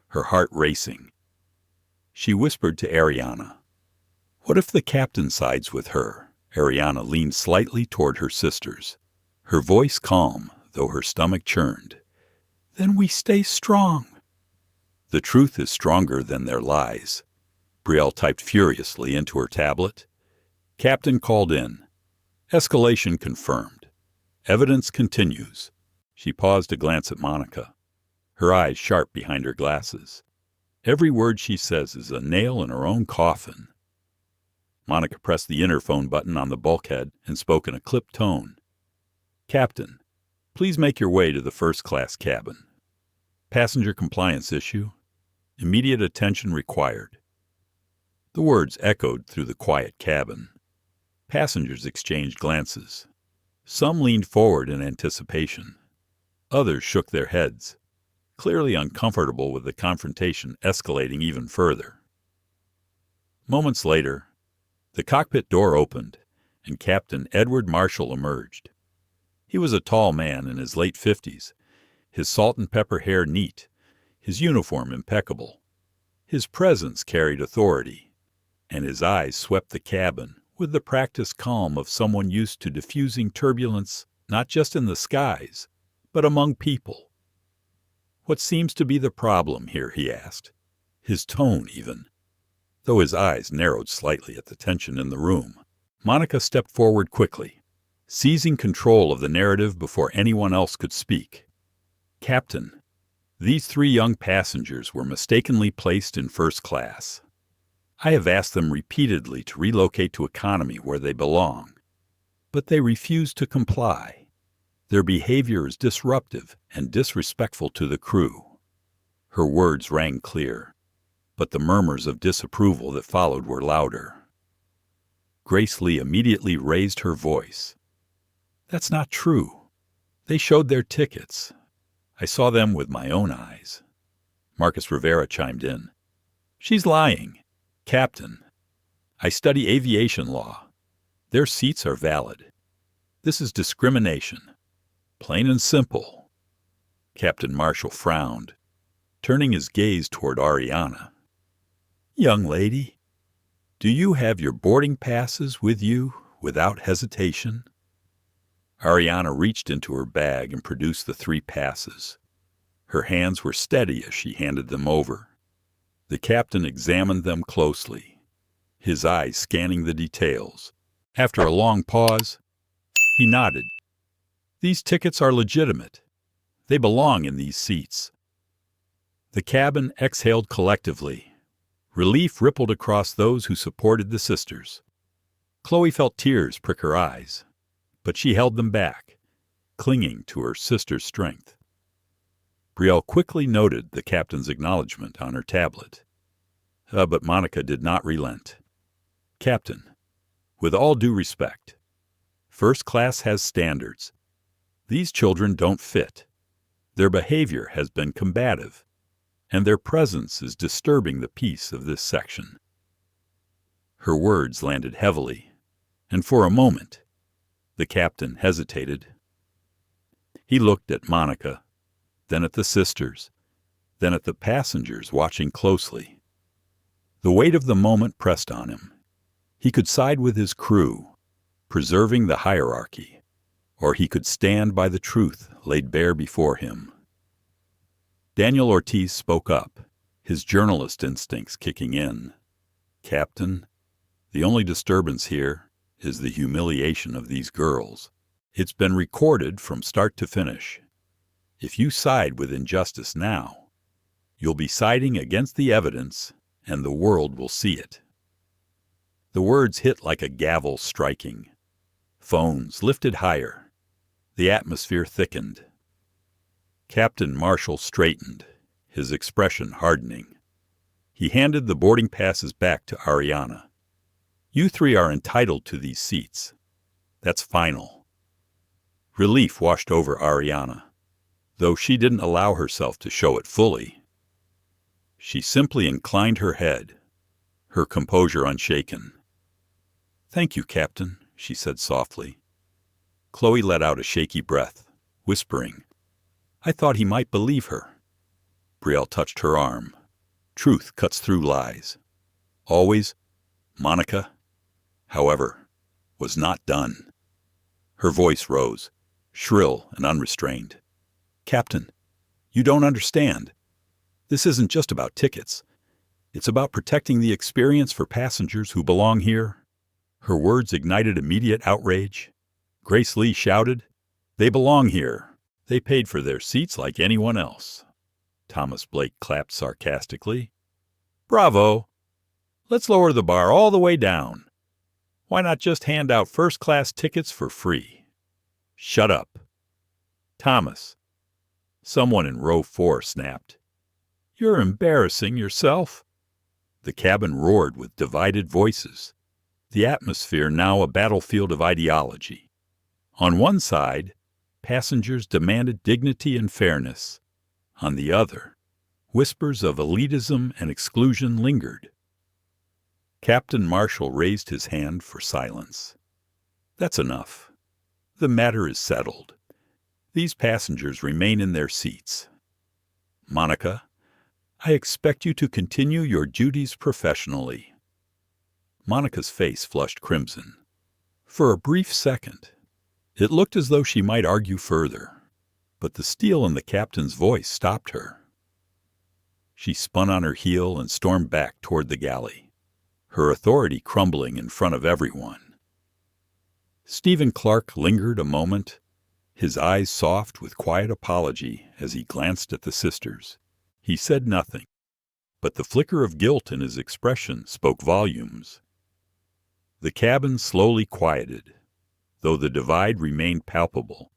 [SPEAKER 1] her heart racing. She whispered to Ariana, What if the captain sides with her? Ariana leaned slightly toward her sisters, her voice calm, though her stomach churned. Then we stay strong. The truth is stronger than their lies. Brielle typed furiously into her tablet. Captain called in. Escalation confirmed. Evidence continues. She paused to glance at Monica, her eyes sharp behind her glasses. Every word she says is a nail in her own coffin. Monica pressed the interphone button on the bulkhead and spoke in a clipped tone. Captain, please make your way to the first-class cabin. Passenger compliance issue. Immediate attention required. The words echoed through the quiet cabin. Passengers exchanged glances. Some leaned forward in anticipation. Others shook their heads, clearly uncomfortable with the confrontation escalating even further. Moments later, the cockpit door opened, and Captain Edward Marshall emerged. He was a tall man in his late 50s, his salt and pepper hair neat, his uniform impeccable. His presence carried authority, and his eyes swept the cabin with the practiced calm of someone used to diffusing turbulence not just in the skies, but among people. What seems to be the problem here, he asked, his tone even. Though his eyes narrowed slightly at the tension in the room, Monica stepped forward quickly, seizing control of the narrative before anyone else could speak. Captain, these 3 young passengers were mistakenly placed in first class. I have asked them repeatedly to relocate to economy where they belong, but they refuse to comply. Their behavior is disruptive and disrespectful to the crew. Her words rang clear, but the murmurs of disapproval that followed were louder. Grace Lee immediately raised her voice. That's not true. They showed their tickets. I saw them with my own eyes. Marcus Rivera chimed in. She's lying. Captain, I study aviation law. Their seats are valid. This is discrimination. Plain and simple. Captain Marshall frowned, turning his gaze toward Ariana. Young lady, do you have your boarding passes with you without hesitation? Ariana reached into her bag and produced the 3 passes. Her hands were steady as she handed them over. The captain examined them closely, his eyes scanning the details. After a long pause, he nodded. These tickets are legitimate. They belong in these seats. The cabin exhaled collectively. Relief rippled across those who supported the sisters. Chloe felt tears prick her eyes, but she held them back, clinging to her sister's strength. Brielle quickly noted the captain's acknowledgement on her tablet. But Monica did not relent. Captain, with all due respect, first class has standards. These children don't fit. Their behavior has been combative, and their presence is disturbing the peace of this section. Her words landed heavily, and for a moment, the captain hesitated. He looked at Monica, then at the sisters, then at the passengers watching closely. The weight of the moment pressed on him. He could side with his crew, preserving the hierarchy, or he could stand by the truth laid bare before him. Daniel Ortiz spoke up, his journalist instincts kicking in. Captain, the only disturbance here is the humiliation of these girls. It's been recorded from start to finish. If you side with injustice now, you'll be siding against the evidence, and the world will see it. The words hit like a gavel striking. Phones lifted higher. The atmosphere thickened. Captain Marshall straightened, his expression hardening. He handed the boarding passes back to Ariana. You 3 are entitled to these seats. That's final. Relief washed over Ariana, though she didn't allow herself to show it fully. She simply inclined her head, her composure unshaken. Thank you, Captain, she said softly. Chloe let out a shaky breath, whispering, I thought he might believe her. Brielle touched her arm. Truth cuts through lies. Always, Monica, however, was not done. Her voice rose, shrill and unrestrained. Captain, you don't understand. This isn't just about tickets. It's about protecting the experience for passengers who belong here. Her words ignited immediate outrage. Grace Lee shouted, They belong here. They paid for their seats like anyone else. Thomas Blake clapped sarcastically. Bravo! Let's lower the bar all the way down. Why not just hand out first-class tickets for free? Shut up. Thomas. Someone in row 4 snapped. You're embarrassing yourself. The cabin roared with divided voices, the atmosphere now a battlefield of ideology. On one side, passengers demanded dignity and fairness. On the other, whispers of elitism and exclusion lingered. Captain Marshall raised his hand for silence. That's enough. The matter is settled. These passengers remain in their seats. Monica, I expect you to continue your duties professionally. Monica's face flushed crimson. For a brief second, it looked as though she might argue further, but the steel in the captain's voice stopped her. She spun on her heel and stormed back toward the galley, her authority crumbling in front of everyone. Stephen Clark lingered a moment, his eyes soft with quiet apology as he glanced at the sisters. He said nothing, but the flicker of guilt in his expression spoke volumes. The cabin slowly quieted, though the divide remained palpable.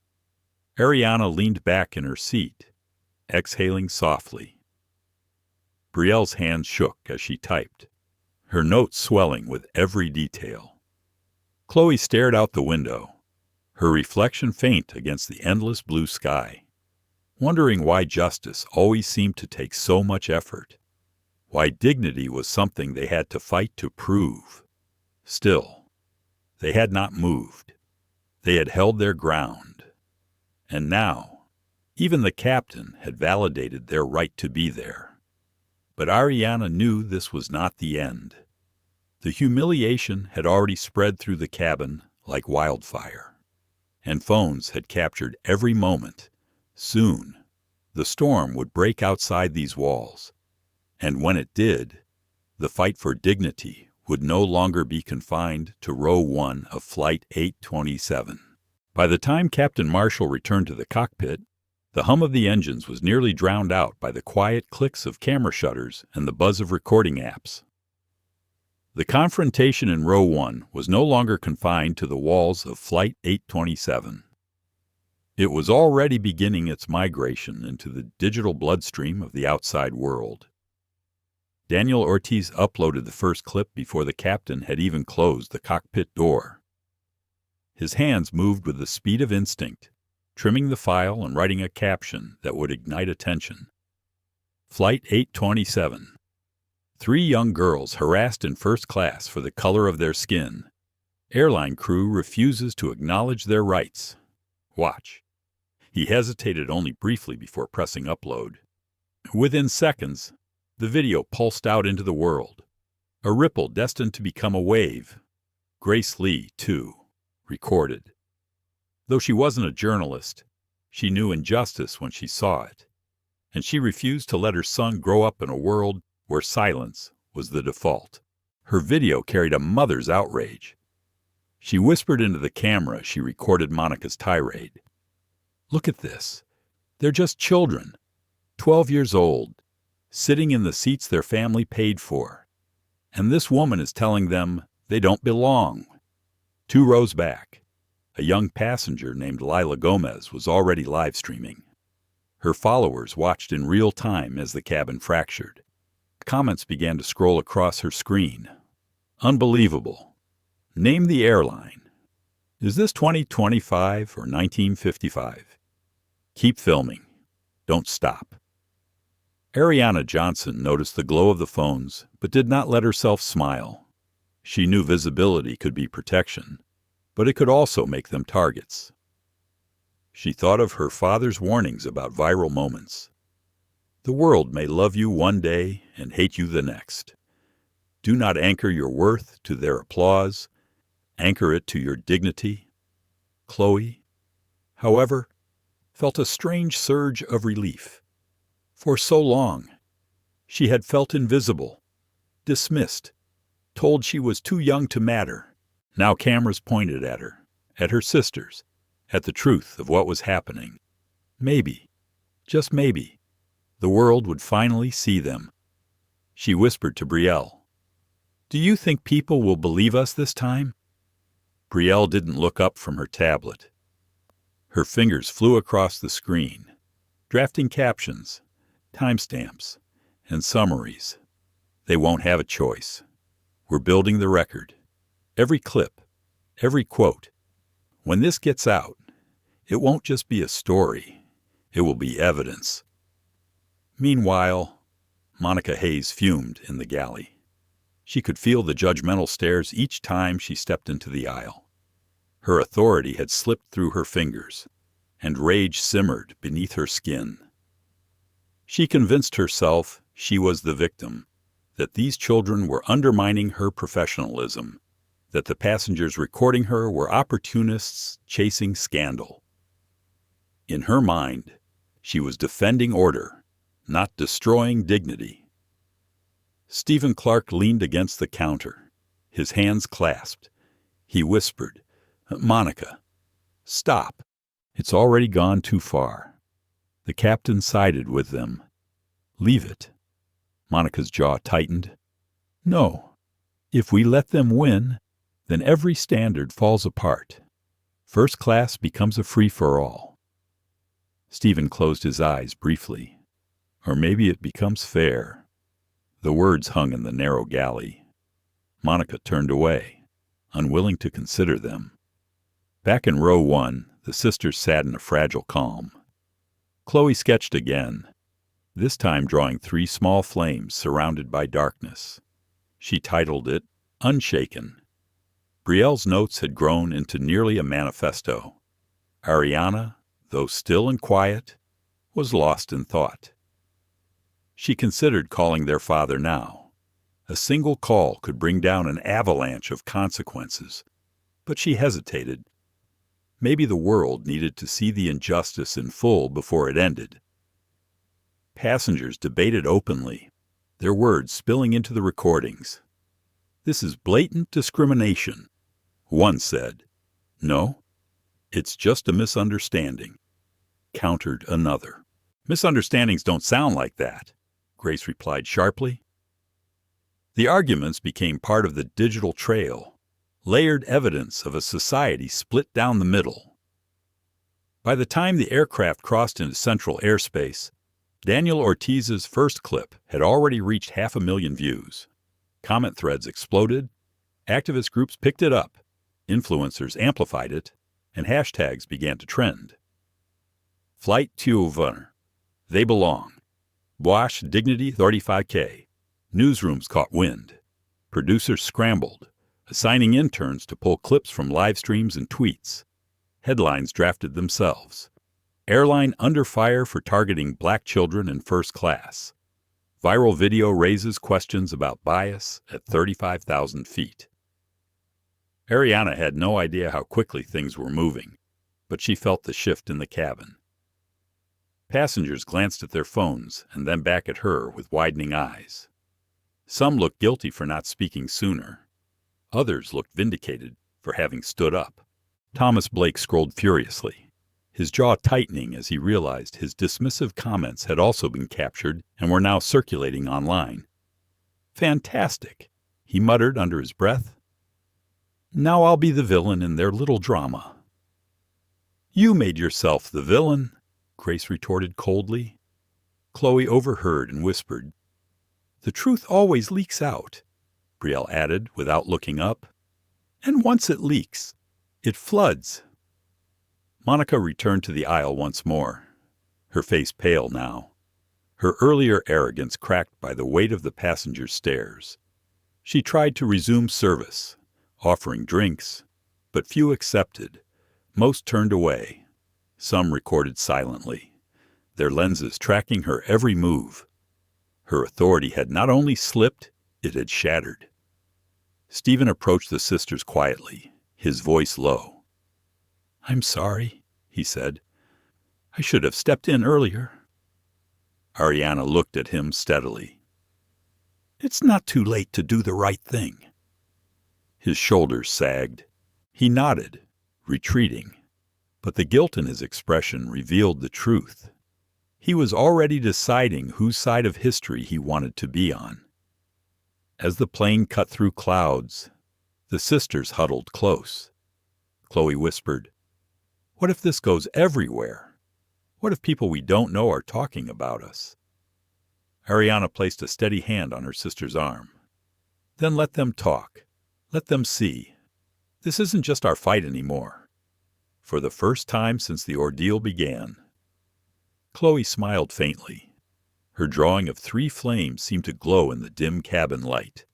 [SPEAKER 1] Ariana leaned back in her seat, exhaling softly. Brielle's hands shook as she typed, her notes swelling with every detail. Chloe stared out the window, her reflection faint against the endless blue sky. wondering why justice always seemed to take so much effort, why dignity was something they had to fight to prove. Still, they had not moved. They had held their ground. And now, even the captain had validated their right to be there. But Ariana knew this was not the end. The humiliation had already spread through the cabin like wildfire, and phones had captured every moment. Soon, the storm would break outside these walls, and when it did, the fight for dignity would no longer be confined to row 1 of Flight 827. By the time Captain Marshall returned to the cockpit, the hum of the engines was nearly drowned out by the quiet clicks of camera shutters and the buzz of recording apps. The confrontation in row 1 was no longer confined to the walls of Flight 827. It was already beginning its migration into the digital bloodstream of the outside world. Daniel Ortiz uploaded the first clip before the captain had even closed the cockpit door. His hands moved with the speed of instinct, trimming the file and writing a caption that would ignite attention. Flight 827. 3 young girls harassed in first class for the color of their skin. Airline crew refuses to acknowledge their rights. Watch. He hesitated only briefly before pressing upload. Within seconds, the video pulsed out into the world, a ripple destined to become a wave. Grace Lee, too, recorded. Though she wasn't a journalist, she knew injustice when she saw it, and she refused to let her son grow up in a world where silence was the default. Her video carried a mother's outrage. She whispered into the camera as she recorded Monica's tirade. "Look at this. They're just children, 12 years old, sitting in the seats their family paid for. And this woman is telling them they don't belong." 2 rows back, a young passenger named Lila Gomez was already live streaming. Her followers watched in real time as the cabin fractured. Comments began to scroll across her screen. "Unbelievable. Name the airline. Is this 2025 or 1955? Keep filming. Don't stop." Ariana Johnson noticed the glow of the phones, but did not let herself smile. She knew visibility could be protection, but it could also make them targets. She thought of her father's warnings about viral moments. The world may love you one day and hate you the next. Do not anchor your worth to their applause. Anchor it to your dignity. Chloe, however, felt a strange surge of relief. For so long, she had felt invisible, dismissed, told she was too young to matter. Now cameras pointed at her, at her sisters, at the truth of what was happening. Maybe, just maybe, the world would finally see them. She whispered to Brielle, "Do you think people will believe us this time?" Brielle didn't look up from her tablet. Her fingers flew across the screen, drafting captions, timestamps, and summaries. They won't have a choice. We're building the record. Every clip, every quote. When this gets out, it won't just be a story. It will be evidence. Meanwhile, Monica Hayes fumed in the galley. She could feel the judgmental stares each time she stepped into the aisle. Her authority had slipped through her fingers, and rage simmered beneath her skin. She convinced herself she was the victim, that these children were undermining her professionalism, that the passengers recording her were opportunists chasing scandal. In her mind, she was defending order, not destroying dignity. Stephen Clark leaned against the counter, his hands clasped. He whispered, "Monica, stop. It's already gone too far." The captain sided with them. "Leave it." Monica's jaw tightened. "No. If we let them win, then every standard falls apart. First class becomes a free-for-all." Stephen closed his eyes briefly. "Or maybe it becomes fair." The words hung in the narrow galley. Monica turned away, unwilling to consider them. Back in row 1, the sisters sat in a fragile calm. Chloe sketched again, this time drawing 3 small flames surrounded by darkness. She titled it Unshaken. Brielle's notes had grown into nearly a manifesto. Ariana, though still and quiet, was lost in thought. She considered calling their father now. A single call could bring down an avalanche of consequences, but she hesitated. Maybe the world needed to see the injustice in full before it ended. Passengers debated openly, their words spilling into the recordings. "This is blatant discrimination," one said. "No, it's just a misunderstanding," countered another. "Misunderstandings don't sound like that," Grace replied sharply. The arguments became part of the digital trail, layered evidence of a society split down the middle. By the time the aircraft crossed into central airspace, Daniel Ortiz's first clip had already reached 500,000 views. Comment threads exploded, activist groups picked it up, influencers amplified it, and hashtags began to trend. Flight 201, they belong. Bosch Dignity 35K. Newsrooms caught wind. Producers scrambled, assigning interns to pull clips from live streams and tweets. Headlines drafted themselves. Airline under fire for targeting black children in first class. Viral video raises questions about bias at 35,000 feet. Ariana had no idea how quickly things were moving, but she felt the shift in the cabin. Passengers glanced at their phones and then back at her with widening eyes. Some looked guilty for not speaking sooner. Others looked vindicated for having stood up. Thomas Blake scrolled furiously, his jaw tightening as he realized his dismissive comments had also been captured and were now circulating online. "Fantastic," he muttered under his breath. "Now I'll be the villain in their little drama." "You made yourself the villain," Grace retorted coldly. Chloe overheard and whispered. "The truth always leaks out," Brielle added without looking up. "And once it leaks, it floods." Monica returned to the aisle once more, her face pale now, her earlier arrogance cracked by the weight of the passengers' stares. She tried to resume service, offering drinks, but few accepted. Most turned away. Some recorded silently, their lenses tracking her every move. Her authority had not only slipped, it had shattered. Stephen approached the sisters quietly, his voice low. "I'm sorry," he said. "I should have stepped in earlier." Ariana looked at him steadily. "It's not too late to do the right thing." His shoulders sagged. He nodded, retreating, but the guilt in his expression revealed the truth. He was already deciding whose side of history he wanted to be on. As the plane cut through clouds, the sisters huddled close. Chloe whispered, "What if this goes everywhere? What if people we don't know are talking about us?" Ariana placed a steady hand on her sister's arm. "Then let them talk. Let them see. This isn't just our fight anymore." For the first time since the ordeal began. Chloe smiled faintly. Her drawing of 3 flames seemed to glow in the dim cabin light.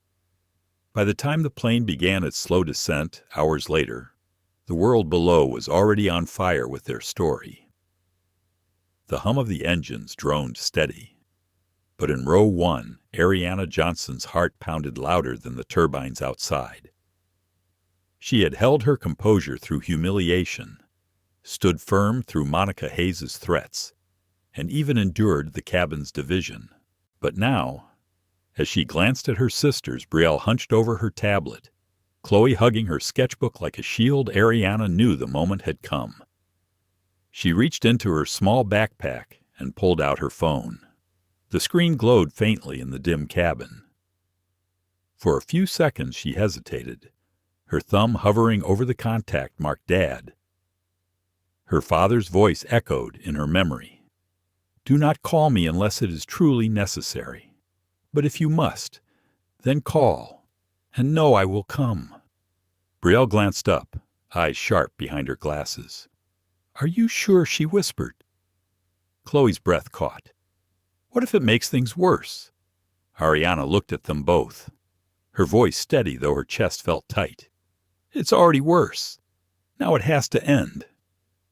[SPEAKER 1] By the time the plane began its slow descent, hours later, the world below was already on fire with their story. The hum of the engines droned steady. But in row 1, Ariana Johnson's heart pounded louder than the turbines outside. She had held her composure through humiliation, stood firm through Monica Hayes' threats, and even endured the cabin's division. But now, as she glanced at her sisters, Brielle hunched over her tablet, Chloe hugging her sketchbook like a shield. Ariana knew the moment had come. She reached into her small backpack and pulled out her phone. The screen glowed faintly in the dim cabin. For a few seconds she hesitated, her thumb hovering over the contact marked Dad. Her father's voice echoed in her memory. "Do not call me unless it is truly necessary. But if you must, then call, and know I will come." Brielle glanced up, eyes sharp behind her glasses. "Are you sure?" she whispered. Chloe's breath caught. What if it makes things worse? Ariana looked at them both, her voice steady though her chest felt tight. It's already worse. Now it has to end.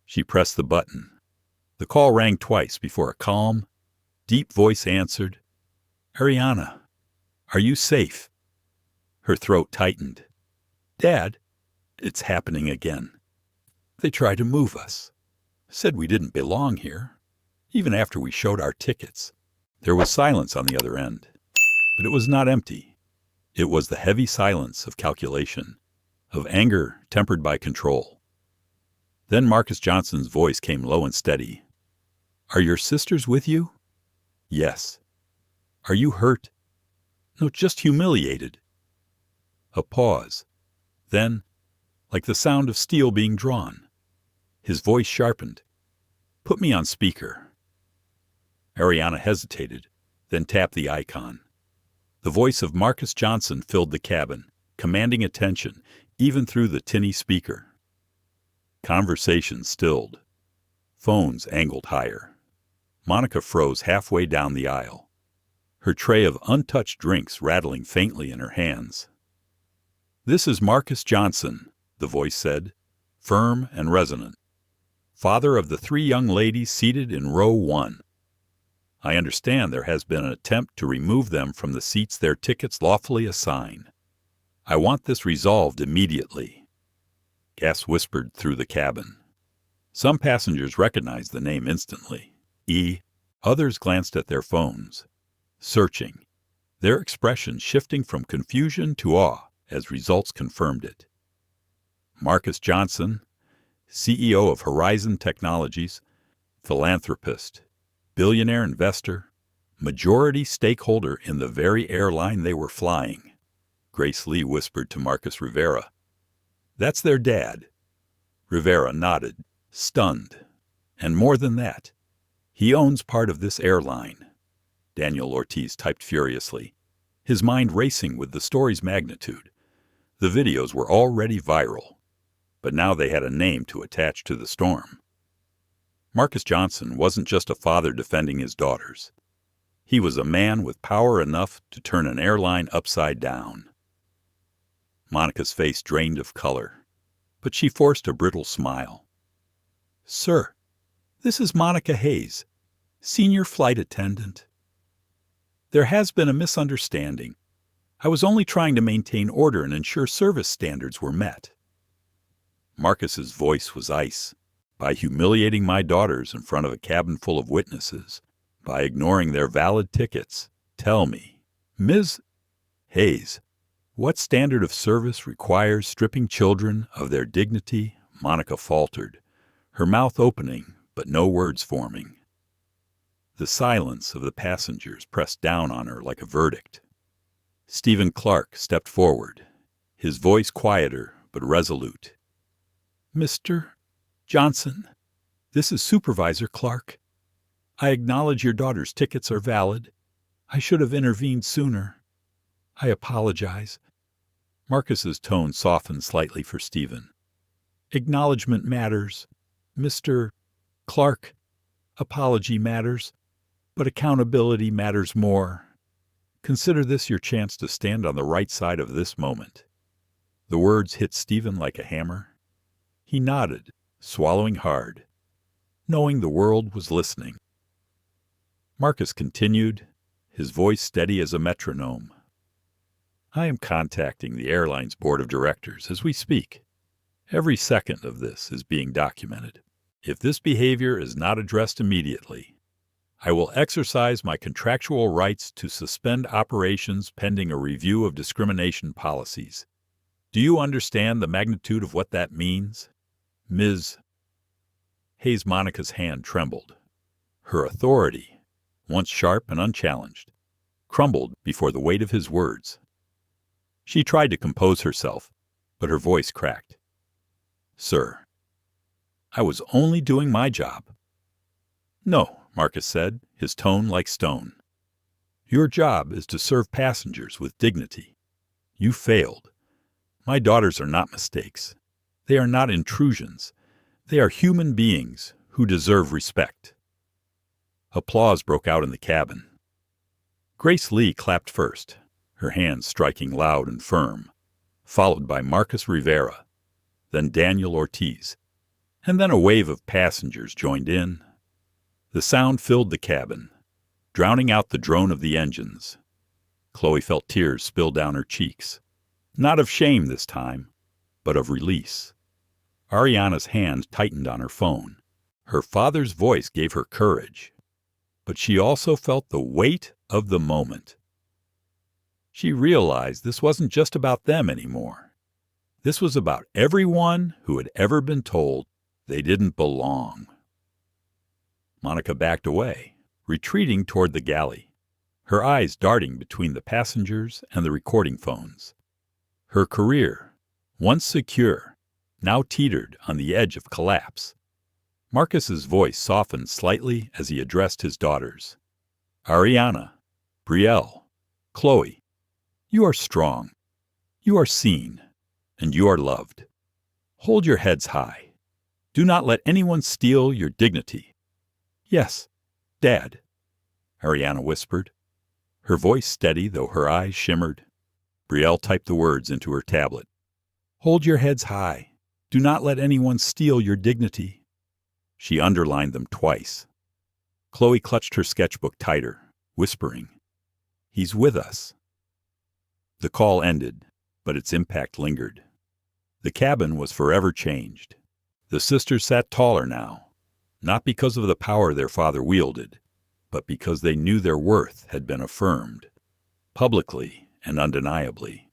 [SPEAKER 1] She pressed the button. The call rang twice before a calm, deep voice answered. Ariana, are you safe? Her throat tightened. Dad, it's happening again. They tried to move us. Said we didn't belong here. Even after we showed our tickets. There was silence on the other end. But it was not empty. It was the heavy silence of calculation, of anger tempered by control. Then Marcus Johnson's voice came low and steady. Are your sisters with you? Yes. Are you hurt? No, just humiliated. A pause. Then, like the sound of steel being drawn, his voice sharpened. Put me on speaker. Ariana hesitated, then tapped the icon. The voice of Marcus Johnson filled the cabin, commanding attention, even through the tinny speaker. Conversation stilled. Phones angled higher. Monica froze halfway down the aisle, her tray of untouched drinks rattling faintly in her hands. This is Marcus Johnson, the voice said, firm and resonant, father of the 3 young ladies seated in row 1. I understand there has been an attempt to remove them from the seats their tickets lawfully assign. I want this resolved immediately. Gas whispered through the cabin. Some passengers recognized the name instantly. Others glanced at their phones, searching, their expressions shifting from confusion to awe as results confirmed it. Marcus Johnson, CEO of Horizon Technologies, philanthropist, billionaire investor, majority stakeholder in the very airline they were flying, Grace Lee whispered to Marcus Rivera. That's their dad. Rivera nodded, stunned. And more than that, he owns part of this airline. Daniel Ortiz typed furiously, his mind racing with the story's magnitude. The videos were already viral, but now they had a name to attach to the storm. Marcus Johnson wasn't just a father defending his daughters. He was a man with power enough to turn an airline upside down. Monica's face drained of color, but she forced a brittle smile. Sir, this is Monica Hayes, senior flight attendant. There has been a misunderstanding. I was only trying to maintain order and ensure service standards were met. Marcus's voice was ice. By humiliating my daughters in front of a cabin full of witnesses, by ignoring their valid tickets, tell me, Ms. Hayes, what standard of service requires stripping children of their dignity? Monica faltered, her mouth opening but no words forming. The silence of the passengers pressed down on her like a verdict. Stephen Clark stepped forward, his voice quieter but resolute. Mr. Johnson, this is Supervisor Clark. I acknowledge your daughter's tickets are valid. I should have intervened sooner. I apologize. Marcus's tone softened slightly for Stephen. Acknowledgement matters. Mr. Clark, apology matters, but accountability matters more. Consider this your chance to stand on the right side of this moment. The words hit Stephen like a hammer. He nodded, swallowing hard, knowing the world was listening. Marcus continued, his voice steady as a metronome. I am contacting the airline's board of directors as we speak. Every second of this is being documented. If this behavior is not addressed immediately, I will exercise my contractual rights to suspend operations pending a review of discrimination policies. Do you understand the magnitude of what that means? Ms. Hayes. Monica's hand trembled. Her authority, once sharp and unchallenged, crumbled before the weight of his words. She tried to compose herself, but her voice cracked. Sir, I was only doing my job. No, Marcus said, his tone like stone. Your job is to serve passengers with dignity. You failed. My daughters are not mistakes. They are not intrusions. They are human beings who deserve respect. Applause broke out in the cabin. Grace Lee clapped first, her hands striking loud and firm, followed by Marcus Rivera, then Daniel Ortiz, and then a wave of passengers joined in. The sound filled the cabin, drowning out the drone of the engines. Chloe felt tears spill down her cheeks, not of shame this time, but of release. Ariana's hand tightened on her phone. Her father's voice gave her courage, but she also felt the weight of the moment. She realized this wasn't just about them anymore. This was about everyone who had ever been told they didn't belong. Monica backed away, retreating toward the galley, her eyes darting between the passengers and the recording phones. Her career, once secure, now teetered on the edge of collapse. Marcus's voice softened slightly as he addressed his daughters. Ariana, Brielle, Chloe, you are strong, you are seen, and you are loved. Hold your heads high. Do not let anyone steal your dignity. Yes, Dad, Ariana whispered, her voice steady though her eyes shimmered. Brielle typed the words into her tablet. Hold your heads high. Do not let anyone steal your dignity. She underlined them twice. Chloe clutched her sketchbook tighter, whispering, He's with us. The call ended, but its impact lingered. The cabin was forever changed. The sisters sat taller now, not because of the power their father wielded, but because they knew their worth had been affirmed, publicly and undeniably.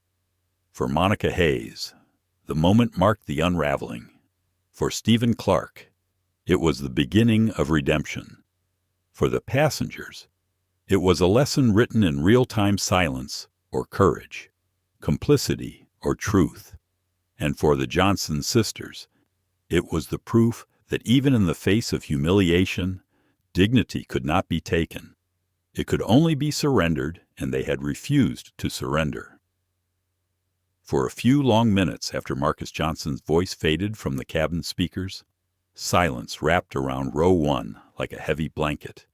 [SPEAKER 1] For Monica Hayes, the moment marked the unraveling. For Stephen Clark, it was the beginning of redemption. For the passengers, it was a lesson written in real-time silence or courage, complicity or truth. And for the Johnson sisters, it was the proof that even in the face of humiliation, dignity could not be taken. It could only be surrendered, and they had refused to surrender. For a few long minutes after Marcus Johnson's voice faded from the cabin speakers, silence wrapped around row one like a heavy blanket.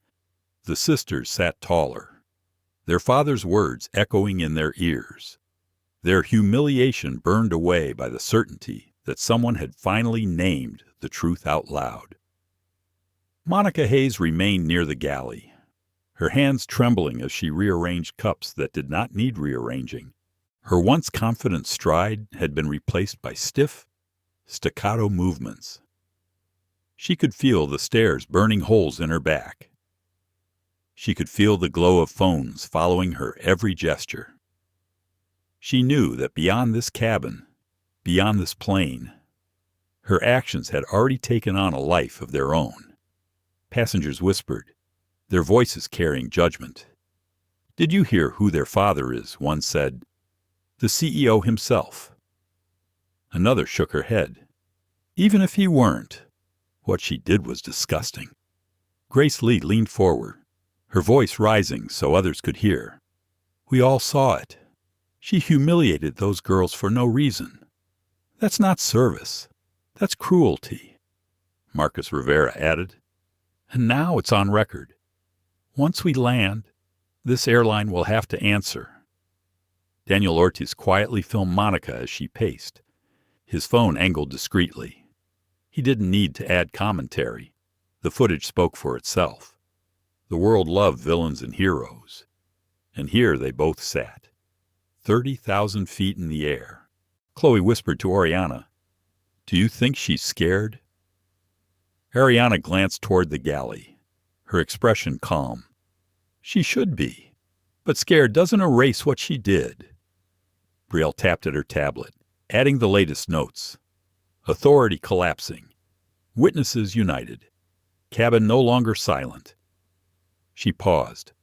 [SPEAKER 1] The sisters sat taller, their father's words echoing in their ears, their humiliation burned away by the certainty that someone had finally named the truth out loud. Monica Hayes remained near the galley, her hands trembling as she rearranged cups that did not need rearranging. Her once confident stride had been replaced by stiff, staccato movements. She could feel the stairs burning holes in her back. She could feel the glow of phones following her every gesture. She knew that beyond this cabin, beyond this plane, her actions had already taken on a life of their own. Passengers whispered, their voices carrying judgment. Did you hear who their father is? One said. The CEO himself. Another shook her head. Even if he weren't, what she did was disgusting. Grace Lee leaned forward, her voice rising so others could hear. We all saw it. She humiliated those girls for no reason. That's not service. That's cruelty, Marcus Rivera added. And now it's on record. Once we land, this airline will have to answer. Daniel Ortiz quietly filmed Monica as she paced, his phone angled discreetly. He didn't need to add commentary. The footage spoke for itself. The world loved villains and heroes. And here they both sat, 30,000 feet in the air. Chloe whispered to Oriana, Do you think she's scared? Ariana glanced toward the galley, her expression calm. She should be, but scared doesn't erase what she did. Brielle tapped at her tablet, adding the latest notes. Authority collapsing. Witnesses united. Cabin no longer silent. She paused,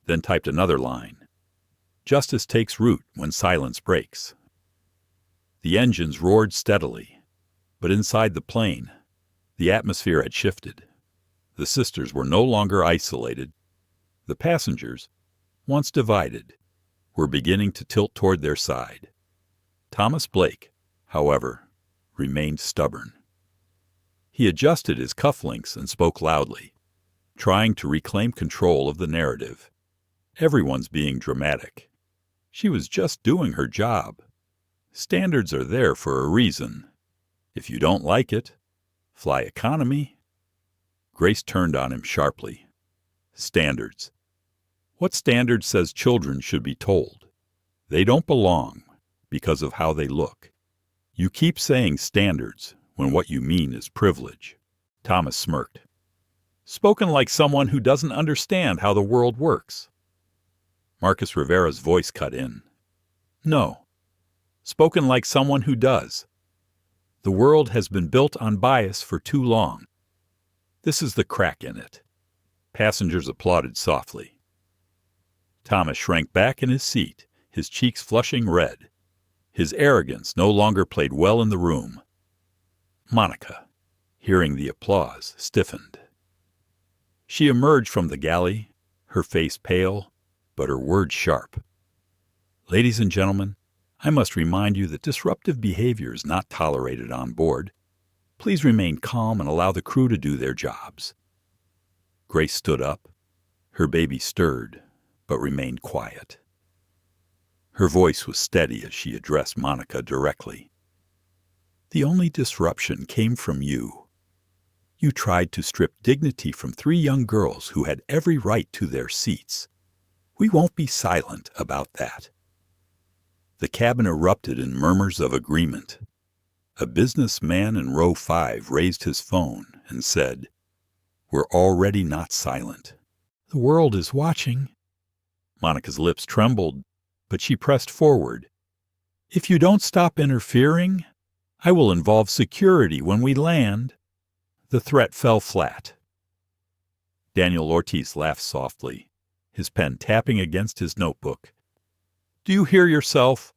[SPEAKER 1] then typed another line. Justice takes root when silence breaks. The engines roared steadily, but inside the plane, the atmosphere had shifted. The sisters were no longer isolated. The passengers, once divided, were beginning to tilt toward their side. Thomas Blake, however, remained stubborn. He adjusted his cufflinks and spoke loudly. trying to reclaim control of the narrative. Everyone's being dramatic. She was just doing her job. Standards are there for a reason. If you don't like it, fly economy. Grace turned on him sharply. Standards. What standard says children should be told? They don't belong because of how they look. You keep saying standards when what you mean is privilege. Thomas smirked. Spoken like someone who doesn't understand how the world works. Marcus Rivera's voice cut in. No. Spoken like someone who does. The world has been built on bias for too long. This is the crack in it. Passengers applauded softly. Thomas shrank back in his seat, his cheeks flushing red. His arrogance no longer played well in the room. Monica, hearing the applause, stiffened. She emerged from the galley, her face pale, but her words sharp. Ladies and gentlemen, I must remind you that disruptive behavior is not tolerated on board. Please remain calm and allow the crew to do their jobs. Grace stood up. Her baby stirred, but remained quiet. Her voice was steady as she addressed Monica directly. The only disruption came from you. You tried to strip dignity from 3 young girls who had every right to their seats. We won't be silent about that. The cabin erupted in murmurs of agreement. A businessman in row 5 raised his phone and said, "We're already not silent. The world is watching." Monica's lips trembled, but she pressed forward. "If you don't stop interfering, I will involve security when we land." The threat fell flat. Daniel Ortiz laughed softly, his pen tapping against his notebook. "Do you hear yourself?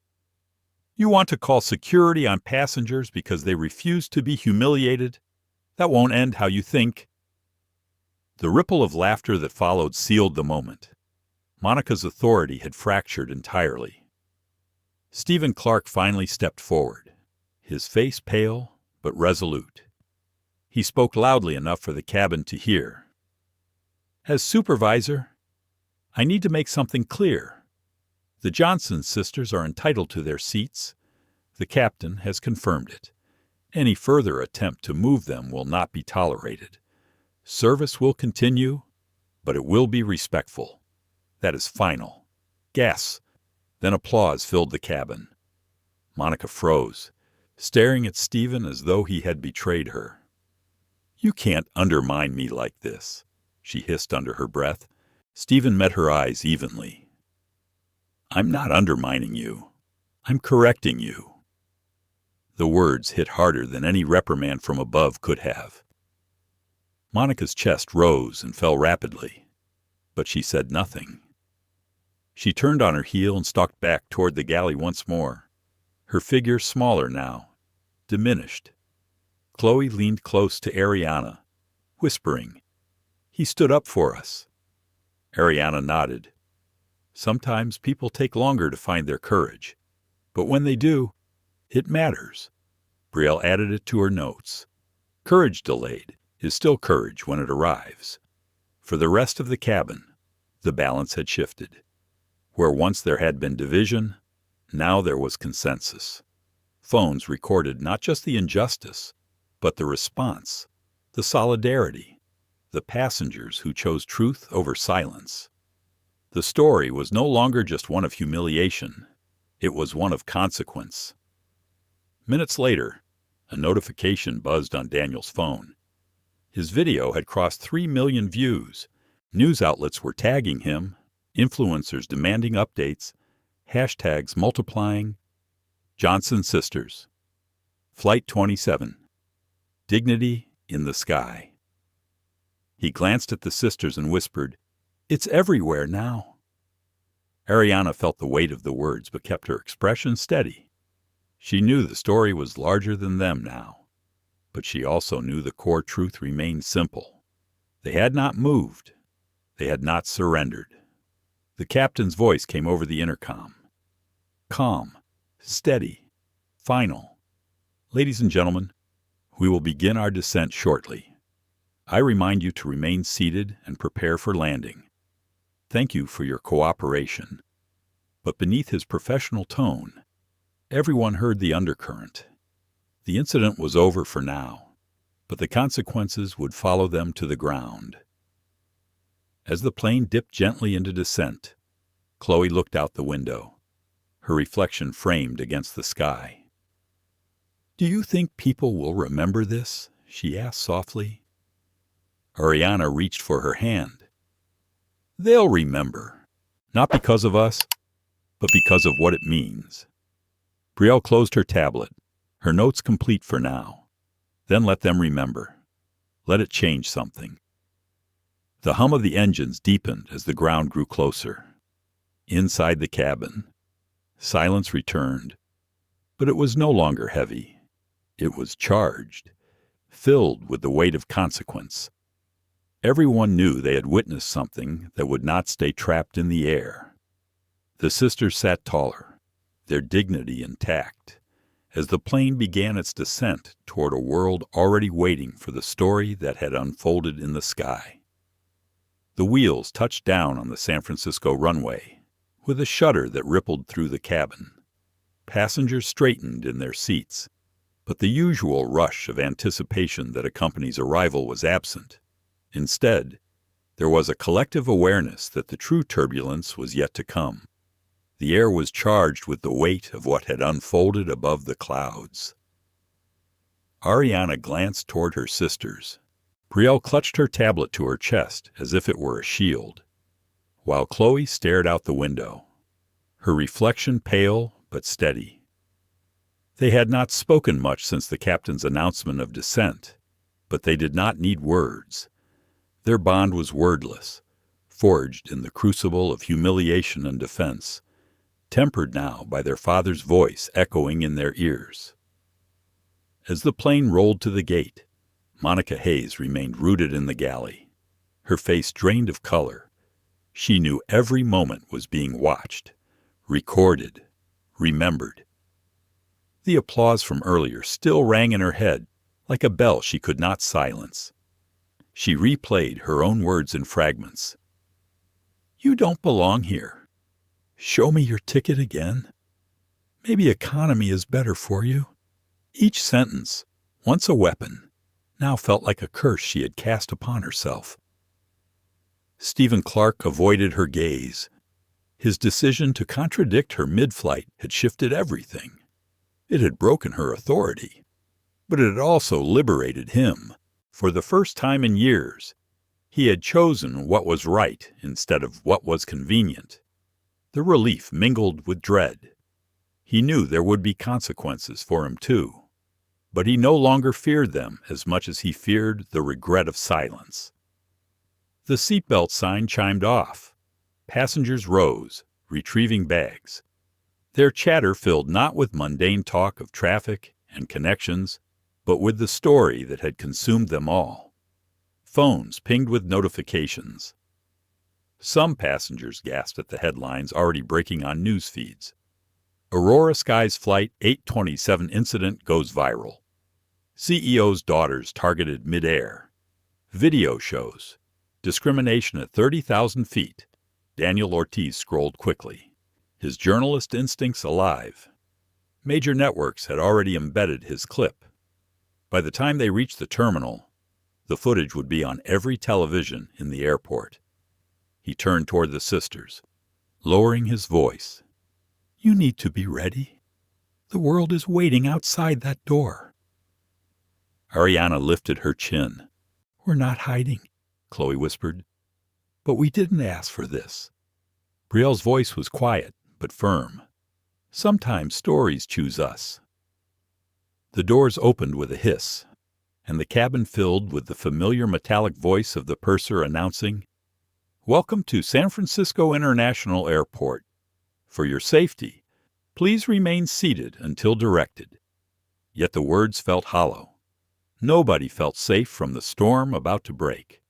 [SPEAKER 1] You want to call security on passengers because they refuse to be humiliated? That won't end how you think." The ripple of laughter that followed sealed the moment. Monica's authority had fractured entirely. Stephen Clark finally stepped forward, his face pale but resolute. He spoke loudly enough for the cabin to hear. "As supervisor, I need to make something clear. The Johnson sisters are entitled to their seats. The captain has confirmed it. Any further attempt to move them will not be tolerated. Service will continue, but it will be respectful. That is final." Gasps, then applause filled the cabin. Monica froze, staring at Stephen as though he had betrayed her. "You can't undermine me like this," she hissed under her breath. Stephen met her eyes evenly. "I'm not undermining you. I'm correcting you." The words hit harder than any reprimand from above could have. Monica's chest rose and fell rapidly, but she said nothing. She turned on her heel and stalked back toward the galley once more, her figure smaller now, diminished. Chloe leaned close to Ariana, whispering, "He stood up for us." Ariana nodded. Sometimes people take longer to find their courage, but when they do, it matters. Brielle added it to her notes. Courage delayed is still courage when it arrives. For the rest of the cabin, the balance had shifted. Where once there had been division, now there was consensus. Phones recorded not just the injustice, but the response, the solidarity, the passengers who chose truth over silence. The story was no longer just one of humiliation. It was one of consequence. Minutes later, a notification buzzed on Daniel's phone. His video had crossed 3 million views. News outlets were tagging him, influencers demanding updates, hashtags multiplying. Johnson Sisters. Flight 27. Dignity in the sky. He glanced at the sisters and whispered, "It's everywhere now." Ariana felt the weight of the words but kept her expression steady. She knew the story was larger than them now, but she also knew the core truth remained simple. They had not moved. They had not surrendered. The captain's voice came over the intercom. Calm, steady, final. "Ladies and gentlemen, we will begin our descent shortly." I remind you to remain seated and prepare for landing. Thank you for your cooperation." But beneath his professional tone, everyone heard the undercurrent. The incident was over for now, but the consequences would follow them to the ground. As the plane dipped gently into descent, Chloe looked out the window, her reflection framed against the sky. "Do you think people will remember this?" she asked softly. Ariana reached for her hand. "They'll remember, not because of us, but because of what it means." Brielle closed her tablet, her notes complete for now. Then let them remember. Let it change something. The hum of the engines deepened as the ground grew closer. Inside the cabin, silence returned, but it was no longer heavy. It was charged, filled with the weight of consequence. Everyone knew they had witnessed something that would not stay trapped in the air. The sisters sat taller, their dignity intact, as the plane began its descent toward a world already waiting for the story that had unfolded in the sky. The wheels touched down on the San Francisco runway, with a shudder that rippled through the cabin. Passengers straightened in their seats, but the usual rush of anticipation that accompanies arrival was absent. Instead, there was a collective awareness that the true turbulence was yet to come. The air was charged with the weight of what had unfolded above the clouds. Ariana glanced toward her sisters. Brielle clutched her tablet to her chest as if it were a shield, while Chloe stared out the window, her reflection pale but steady. They had not spoken much since the captain's announcement of descent, but they did not need words. Their bond was wordless, forged in the crucible of humiliation and defense, tempered now by their father's voice echoing in their ears. As the plane rolled to the gate, Monica Hayes remained rooted in the galley, her face drained of color. She knew every moment was being watched, recorded, remembered. The applause from earlier still rang in her head like a bell she could not silence. She replayed her own words in fragments. "You don't belong here. Show me your ticket again. Maybe economy is better for you." Each sentence, once a weapon, now felt like a curse she had cast upon herself. Stephen Clark avoided her gaze. His decision to contradict her mid-flight had shifted everything. It had broken her authority, but it had also liberated him. For the first time in years, he had chosen what was right instead of what was convenient. The relief mingled with dread. He knew there would be consequences for him too, but he no longer feared them as much as he feared the regret of silence. The seatbelt sign chimed off. Passengers rose, retrieving bags. Their chatter filled not with mundane talk of traffic and connections, but with the story that had consumed them all. Phones pinged with notifications. Some passengers gasped at the headlines already breaking on news feeds. Aurora Sky's Flight 827 incident goes viral. CEO's daughters targeted midair. Video shows. Discrimination at 30,000 feet. Daniel Ortiz scrolled quickly, his journalist instincts alive. Major networks had already embedded his clip. By the time they reached the terminal, the footage would be on every television in the airport. He turned toward the sisters, lowering his voice. "You need to be ready. The world is waiting outside that door." Ariana lifted her chin. "We're not hiding," Chloe whispered. "But we didn't ask for this." Brielle's voice was quiet but firm. "Sometimes stories choose us." The doors opened with a hiss, and the cabin filled with the familiar metallic voice of the purser announcing, "Welcome to San Francisco International Airport. For your safety, please remain seated until directed." Yet the words felt hollow. Nobody felt safe from the storm about to break.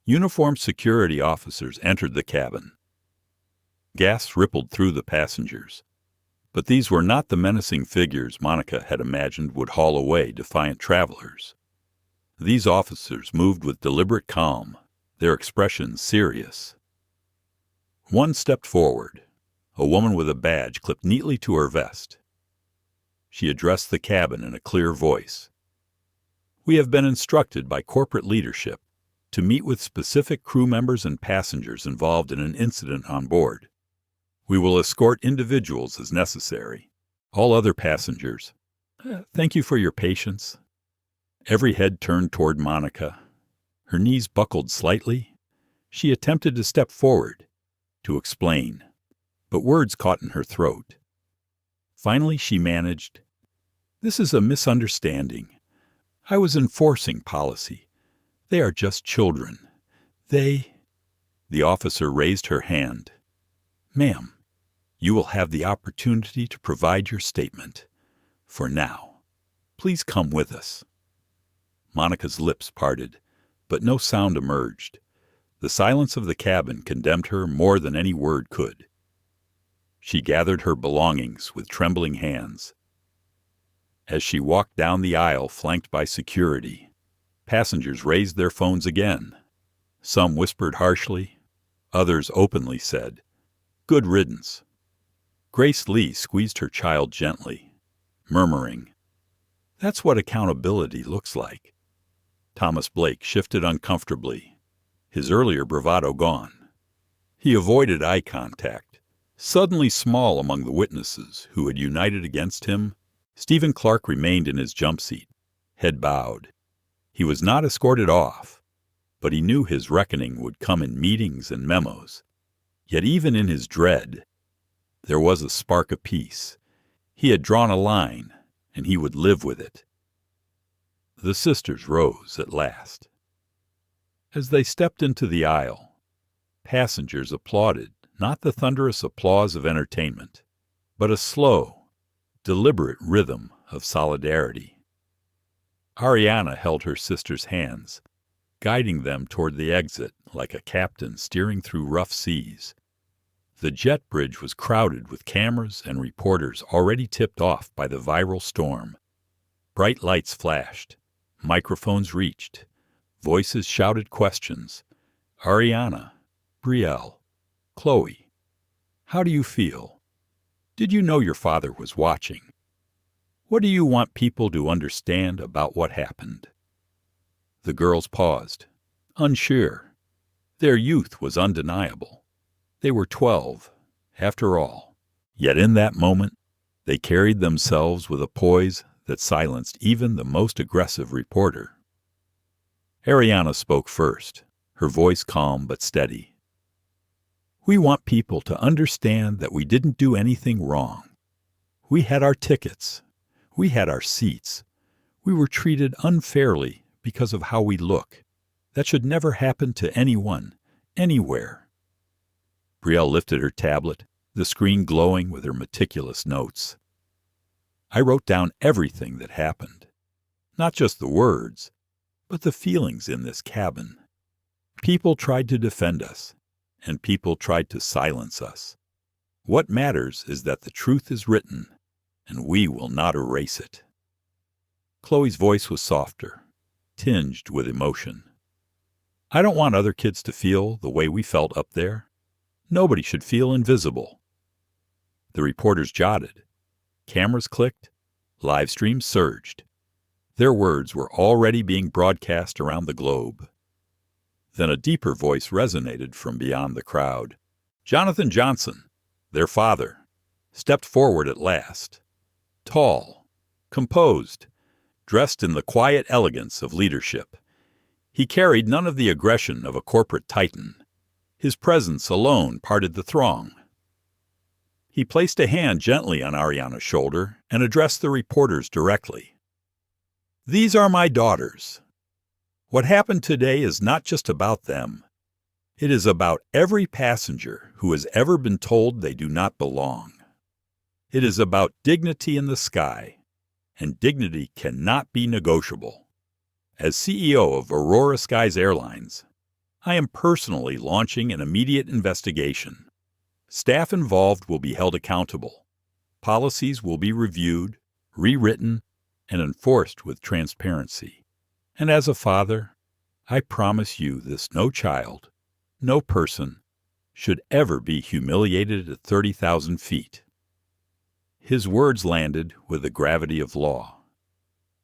[SPEAKER 1] Uniformed security officers entered the cabin. Gasps rippled through the passengers. But these were not the menacing figures Monica had imagined would haul away defiant travelers. These officers moved with deliberate calm, their expressions serious. One stepped forward, a woman with a badge clipped neatly to her vest. She addressed the cabin in a clear voice. "We have been instructed by corporate leadership to meet with specific crew members and passengers involved in an incident on board. We will escort individuals as necessary. All other passengers, thank you for your patience." Every head turned toward Monica. Her knees buckled slightly. She attempted to step forward, to explain, but words caught in her throat. Finally she managed, "This is a misunderstanding. I was enforcing policy. They are just children. They—" The officer raised her hand. "Ma'am, you will have the opportunity to provide your statement. For now, please come with us." Monica's lips parted, but no sound emerged. The silence of the cabin condemned her more than any word could. She gathered her belongings with trembling hands. As she walked down the aisle flanked by security, passengers raised their phones again. Some whispered harshly, others openly said, "Good riddance." Grace Lee squeezed her child gently, murmuring, "That's what accountability looks like." Thomas Blake shifted uncomfortably, his earlier bravado gone. He avoided eye contact. Suddenly small among the witnesses who had united against him, Stephen Clark remained in his jump seat, head bowed. He was not escorted off, but he knew his reckoning would come in meetings and memos. Yet even in his dread, there was a spark of peace. He had drawn a line, and he would live with it. The sisters rose at last. As they stepped into the aisle, passengers applauded not the thunderous applause of entertainment, but a slow, deliberate rhythm of solidarity. Ariana held her sister's hands, guiding them toward the exit like a captain steering through rough seas. The jet bridge was crowded with cameras and reporters already tipped off by the viral storm. Bright lights flashed. Microphones reached. Voices shouted questions. "Ariana, Brielle, Chloe, how do you feel? Did you know your father was watching? What do you want people to understand about what happened?" The girls paused, unsure. Their youth was undeniable. They were 12, after all. Yet in that moment, they carried themselves with a poise that silenced even the most aggressive reporter. Ariana spoke first, her voice calm but steady. "We want people to understand that we didn't do anything wrong. We had our tickets. We had our seats. We were treated unfairly because of how we look. That should never happen to anyone, anywhere." Brielle lifted her tablet, the screen glowing with her meticulous notes. "I wrote down everything that happened. Not just the words, but the feelings in this cabin. People tried to defend us, and people tried to silence us. What matters is that the truth is written, and we will not erase it." Chloe's voice was softer, tinged with emotion. "I don't want other kids to feel the way we felt up there. Nobody should feel invisible." The reporters jotted. Cameras clicked. Live streams surged. Their words were already being broadcast around the globe. Then a deeper voice resonated from beyond the crowd. Jonathan Johnson, their father, stepped forward at last. Tall, composed, dressed in the quiet elegance of leadership. He carried none of the aggression of a corporate titan. His presence alone parted the throng. He placed a hand gently on Ariana's shoulder and addressed the reporters directly. "These are my daughters. What happened today is not just about them. It is about every passenger who has ever been told they do not belong. It is about dignity in the sky, and dignity cannot be negotiable. As CEO of Aurora Skies Airlines, I am personally launching an immediate investigation. Staff involved will be held accountable. Policies will be reviewed, rewritten, and enforced with transparency. And as a father, I promise you this: no child, no person, should ever be humiliated at 30,000 feet. His words landed with the gravity of law.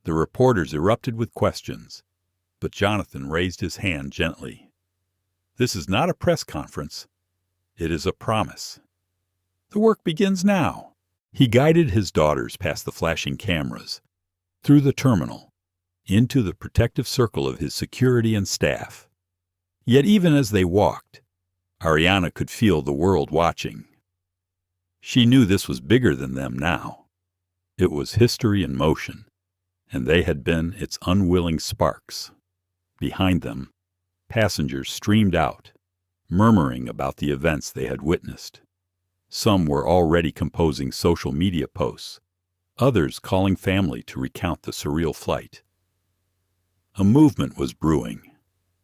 [SPEAKER 1] The reporters erupted with questions, but Jonathan raised his hand gently. This is not a press conference. It is a promise. The work begins now. He guided his daughters past the flashing cameras, through the terminal, into the protective circle of his security and staff. Yet even as they walked, Ariana could feel the world watching. She knew this was bigger than them now. It was history in motion, and they had been its unwilling sparks. Behind them, passengers streamed out, murmuring about the events they had witnessed. Some were already composing social media posts, others calling family to recount the surreal flight. A movement was brewing,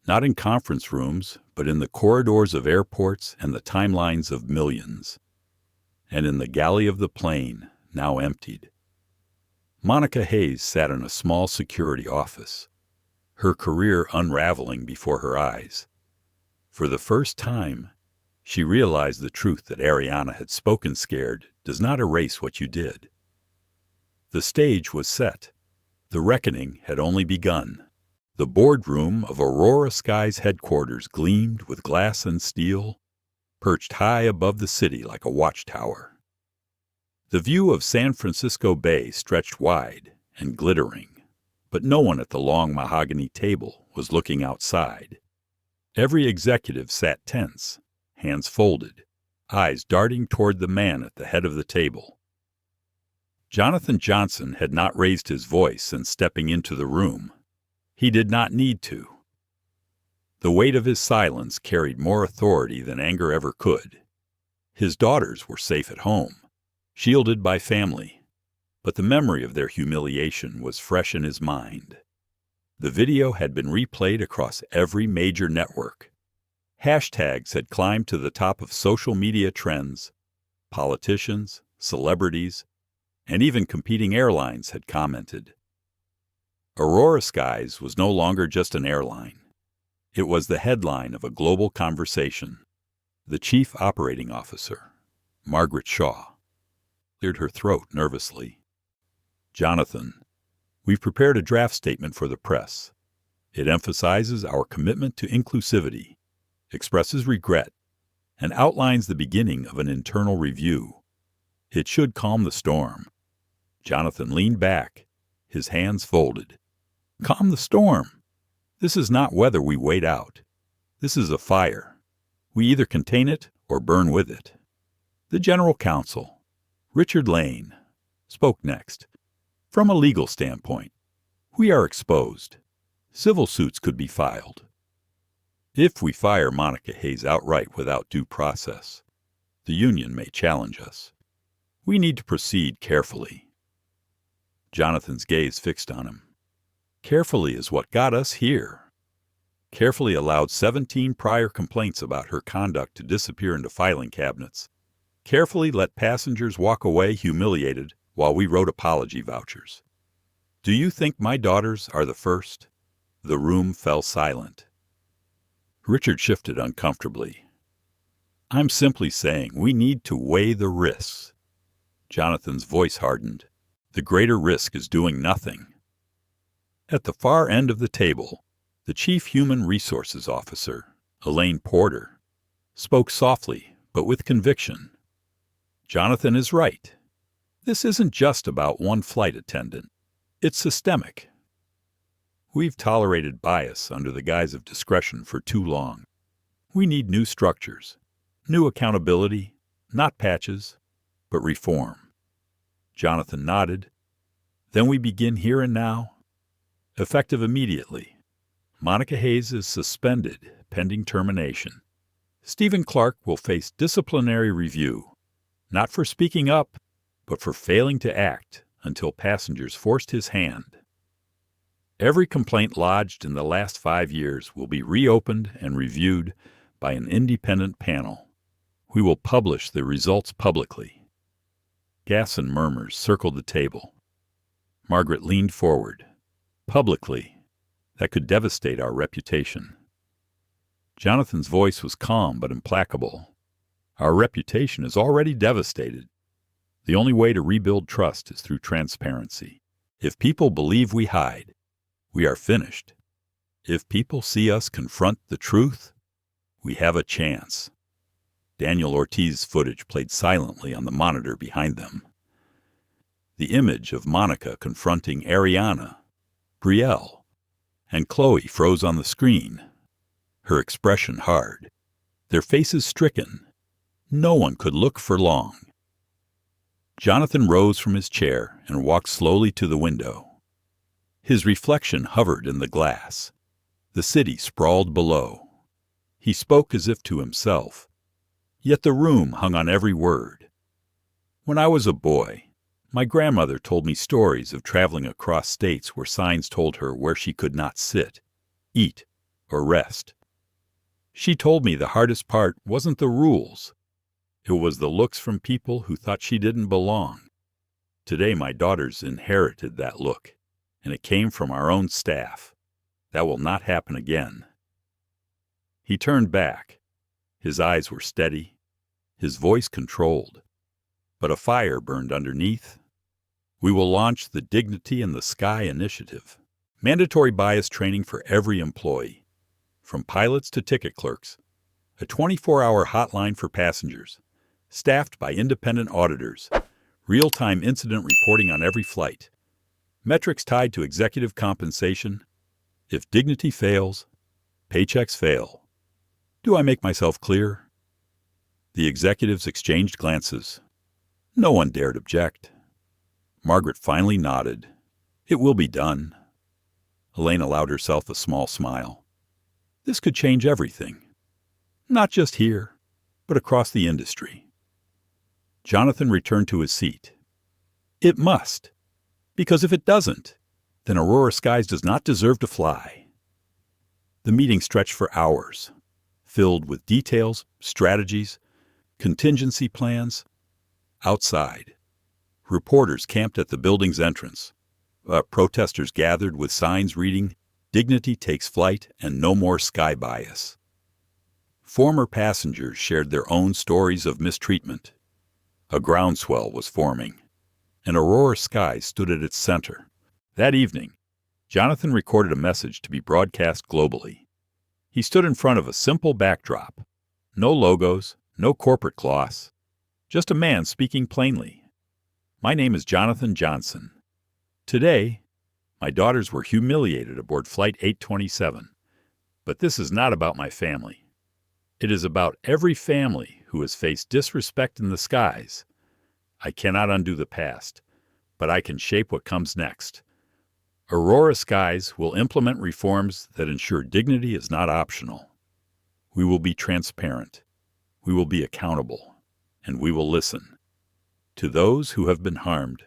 [SPEAKER 1] not in conference rooms, but in the corridors of airports and the timelines of millions. And in the galley of the plane, now emptied, Monica Hayes sat in a small security office, her career unraveling before her eyes. For the first time, she realized the truth that Ariana had spoken scared does not erase what you did. The stage was set. The reckoning had only begun. The boardroom of Aurora Sky's headquarters gleamed with glass and steel, perched high above the city like a watchtower. The view of San Francisco Bay stretched wide and glittering, but no one at the long mahogany table was looking outside. Every executive sat tense, hands folded, eyes darting toward the man at the head of the table. Jonathan Johnson had not raised his voice since stepping into the room. He did not need to. The weight of his silence carried more authority than anger ever could. His daughters were safe at home, shielded by family, but the memory of their humiliation was fresh in his mind. The video had been replayed across every major network. Hashtags had climbed to the top of social media trends. Politicians, celebrities, and even competing airlines had commented. Aurora Skies was no longer just an airline. It was the headline of a global conversation. The chief operating officer, Margaret Shaw, cleared her throat nervously. Jonathan, we've prepared a draft statement for the press. It emphasizes our commitment to inclusivity, expresses regret, and outlines the beginning of an internal review. It should calm the storm. Jonathan leaned back, his hands folded. Calm the storm. This is not weather we wait out. This is a fire. We either contain it or burn with it. The General Counsel, Richard Lane, spoke next. From a legal standpoint, we are exposed. Civil suits could be filed. If we fire Monica Hayes outright without due process, the union may challenge us. We need to proceed carefully. Jonathan's gaze fixed on him. Carefully is what got us here. Carefully allowed 17 prior complaints about her conduct to disappear into filing cabinets. Carefully let passengers walk away humiliated while we wrote apology vouchers. Do you think my daughters are the first? The room fell silent. Richard shifted uncomfortably. I'm simply saying we need to weigh the risks. Jonathan's voice hardened. The greater risk is doing nothing. At the far end of the table, the Chief Human Resources Officer, Elaine Porter, spoke softly but with conviction. Jonathan is right. This isn't just about one flight attendant. It's systemic. We've tolerated bias under the guise of discretion for too long. We need new structures, new accountability, not patches, but reform. Jonathan nodded. Then we begin here and now. Effective immediately. Monica Hayes is suspended pending termination. Stephen Clark will face disciplinary review, not for speaking up, but for failing to act until passengers forced his hand. Every complaint lodged in the last 5 years will be reopened and reviewed by an independent panel. We will publish the results publicly. Gasps and murmurs circled the table. Margaret leaned forward. Publicly. that could devastate our reputation. Jonathan's voice was calm but implacable. Our reputation is already devastated. The only way to rebuild trust is through transparency. If people believe we hide, we are finished. If people see us confront the truth, we have a chance. Daniel Ortiz's footage played silently on the monitor behind them. The image of Monica confronting Ariana, Brielle, and Chloe froze on the screen, her expression hard, their faces stricken. No one could look for long. Jonathan rose from his chair and walked slowly to the window. His reflection hovered in the glass. The city sprawled below. He spoke as if to himself, yet the room hung on every word. When I was a boy, my grandmother told me stories of traveling across states where signs told her where she could not sit, eat, or rest. She told me the hardest part wasn't the rules. It was the looks from people who thought she didn't belong. Today my daughters inherited that look, and it came from our own staff. That will not happen again. He turned back. His eyes were steady, his voice controlled. But a fire burned underneath. We will launch the Dignity in the Sky initiative. Mandatory bias training for every employee, from pilots to ticket clerks. A 24-hour hotline for passengers, staffed by independent auditors. Real-time incident reporting on every flight. Metrics tied to executive compensation. If dignity fails, paychecks fail. Do I make myself clear? The executives exchanged glances. No one dared object. Margaret finally nodded. It will be done. Elaine allowed herself a small smile. This could change everything. Not just here, but across the industry. Jonathan returned to his seat. It must, because if it doesn't, then Aurora Skies does not deserve to fly. The meeting stretched for hours, filled with details, strategies, contingency plans. Outside, reporters camped at the building's entrance. Protesters gathered with signs reading, "Dignity takes flight and no more sky bias." Former passengers shared their own stories of mistreatment. A groundswell was forming, and Aurora Skies stood at its center. That evening, Jonathan recorded a message to be broadcast globally. He stood in front of a simple backdrop. No logos, no corporate gloss. Just a man speaking plainly. My name is Jonathan Johnson. Today, my daughters were humiliated aboard Flight 827. But this is not about my family. It is about every family who has faced disrespect in the skies. I cannot undo the past, but I can shape what comes next. Aurora Skies will implement reforms that ensure dignity is not optional. We will be transparent. We will be accountable. And we will listen. To those who have been harmed,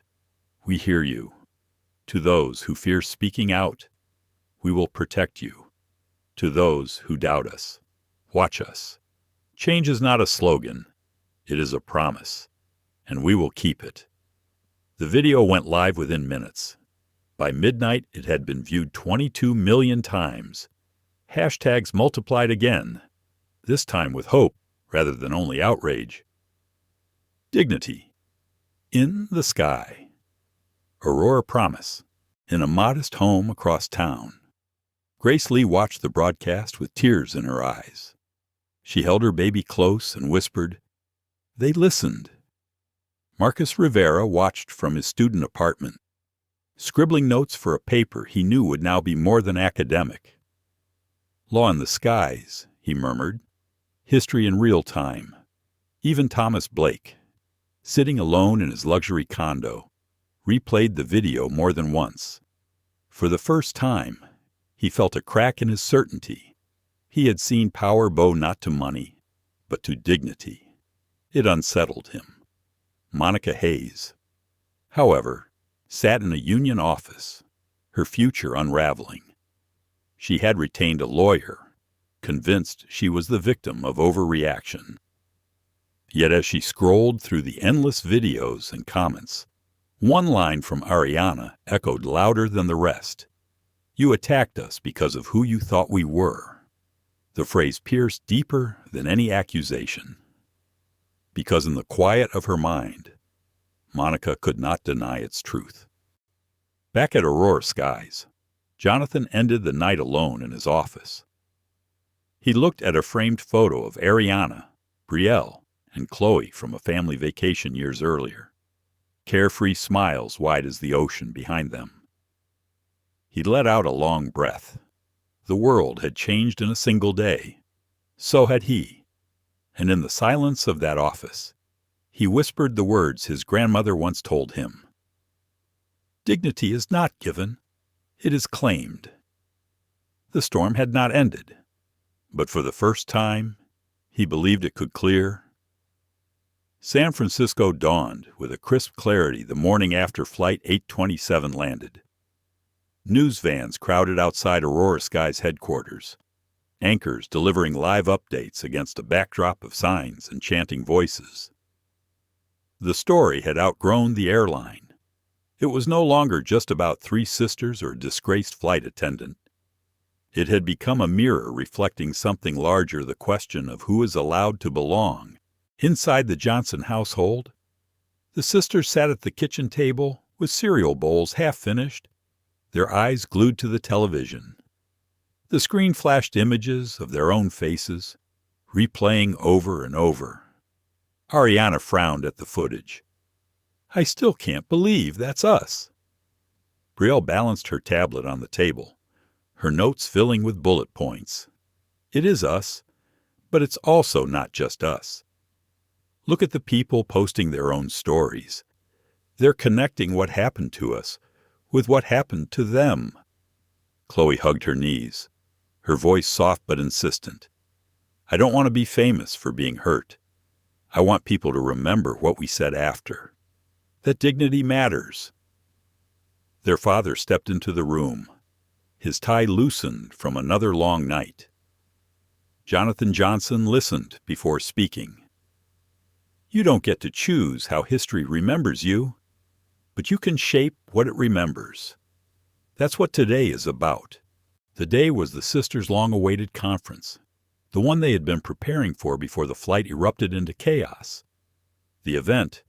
[SPEAKER 1] we hear you. To those who fear speaking out, we will protect you. To those who doubt us, watch us. Change is not a slogan. It is a promise. And we will keep it. The video went live within minutes. By midnight, it had been viewed 22 million times. Hashtags multiplied again, this time with hope rather than only outrage. Dignity. In the sky. Aurora Promise. In a modest home across town. Grace Lee watched the broadcast with tears in her eyes. She held her baby close and whispered, "They listened." Marcus Rivera watched from his student apartment, scribbling notes for a paper he knew would now be more than academic. "Law in the skies," he murmured. "History in real time." Even Thomas Blake, sitting alone in his luxury condo, replayed the video more than once. For the first time, he felt a crack in his certainty. He had seen power bow not to money, but to dignity. It unsettled him. Monica Hayes, however, sat in a union office, her future unraveling. She had retained a lawyer, convinced she was the victim of overreaction. Yet as she scrolled through the endless videos and comments, one line from Ariana echoed louder than the rest. You attacked us because of who you thought we were. The phrase pierced deeper than any accusation. Because in the quiet of her mind, Monica could not deny its truth. Back at Aurora Skies, Jonathan ended the night alone in his office. He looked at a framed photo of Ariana, Brielle, and Chloe from a family vacation years earlier, carefree smiles wide as the ocean behind them. He let out a long breath. The world had changed in a single day. So had he. And in the silence of that office, he whispered the words his grandmother once told him. Dignity is not given, it is claimed. The storm had not ended, but for the first time, he believed it could clear. San Francisco dawned with a crisp clarity the morning after Flight 827 landed. News vans crowded outside Aurora Skies headquarters, anchors delivering live updates against a backdrop of signs and chanting voices. The story had outgrown the airline. It was no longer just about three sisters or a disgraced flight attendant. It had become a mirror reflecting something larger, the question of who is allowed to belong. Inside the Johnson household, the sisters sat at the kitchen table with cereal bowls half finished, their eyes glued to the television. The screen flashed images of their own faces, replaying over and over. Ariana frowned at the footage. I still can't believe that's us. Brielle balanced her tablet on the table, her notes filling with bullet points. It is us, but it's also not just us. Look at the people posting their own stories. They're connecting what happened to us with what happened to them. Chloe hugged her knees, her voice soft but insistent. I don't want to be famous for being hurt. I want people to remember what we said after. That dignity matters. Their father stepped into the room, his tie loosened from another long night. Jonathan Johnson listened before speaking. You don't get to choose how history remembers you, but you can shape what it remembers. That's what today is about. The day was the sisters' long-awaited conference, the one they had been preparing for before the flight erupted into chaos. The event,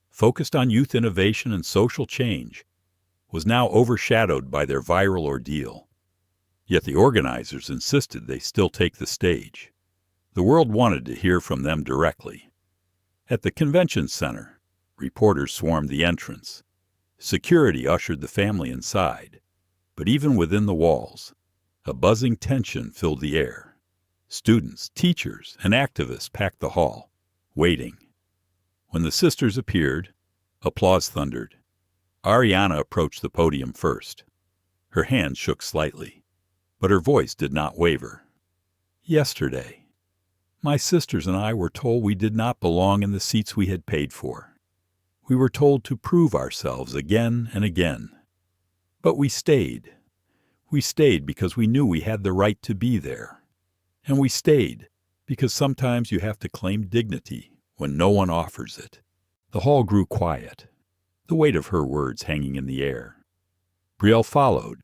[SPEAKER 1] focused on youth innovation and social change, was now overshadowed by their viral ordeal. Yet the organizers insisted they still take the stage. The world wanted to hear from them directly. At the convention center, reporters swarmed the entrance. Security ushered the family inside. But even within the walls, a buzzing tension filled the air. Students, teachers, and activists packed the hall, waiting. When the sisters appeared, applause thundered. Ariana approached the podium first. Her hand shook slightly, but her voice did not waver. Yesterday, my sisters and I were told we did not belong in the seats we had paid for. We were told to prove ourselves again and again. But we stayed. We stayed because we knew we had the right to be there. And we stayed because sometimes you have to claim dignity when no one offers it. The hall grew quiet, the weight of her words hanging in the air. Brielle followed,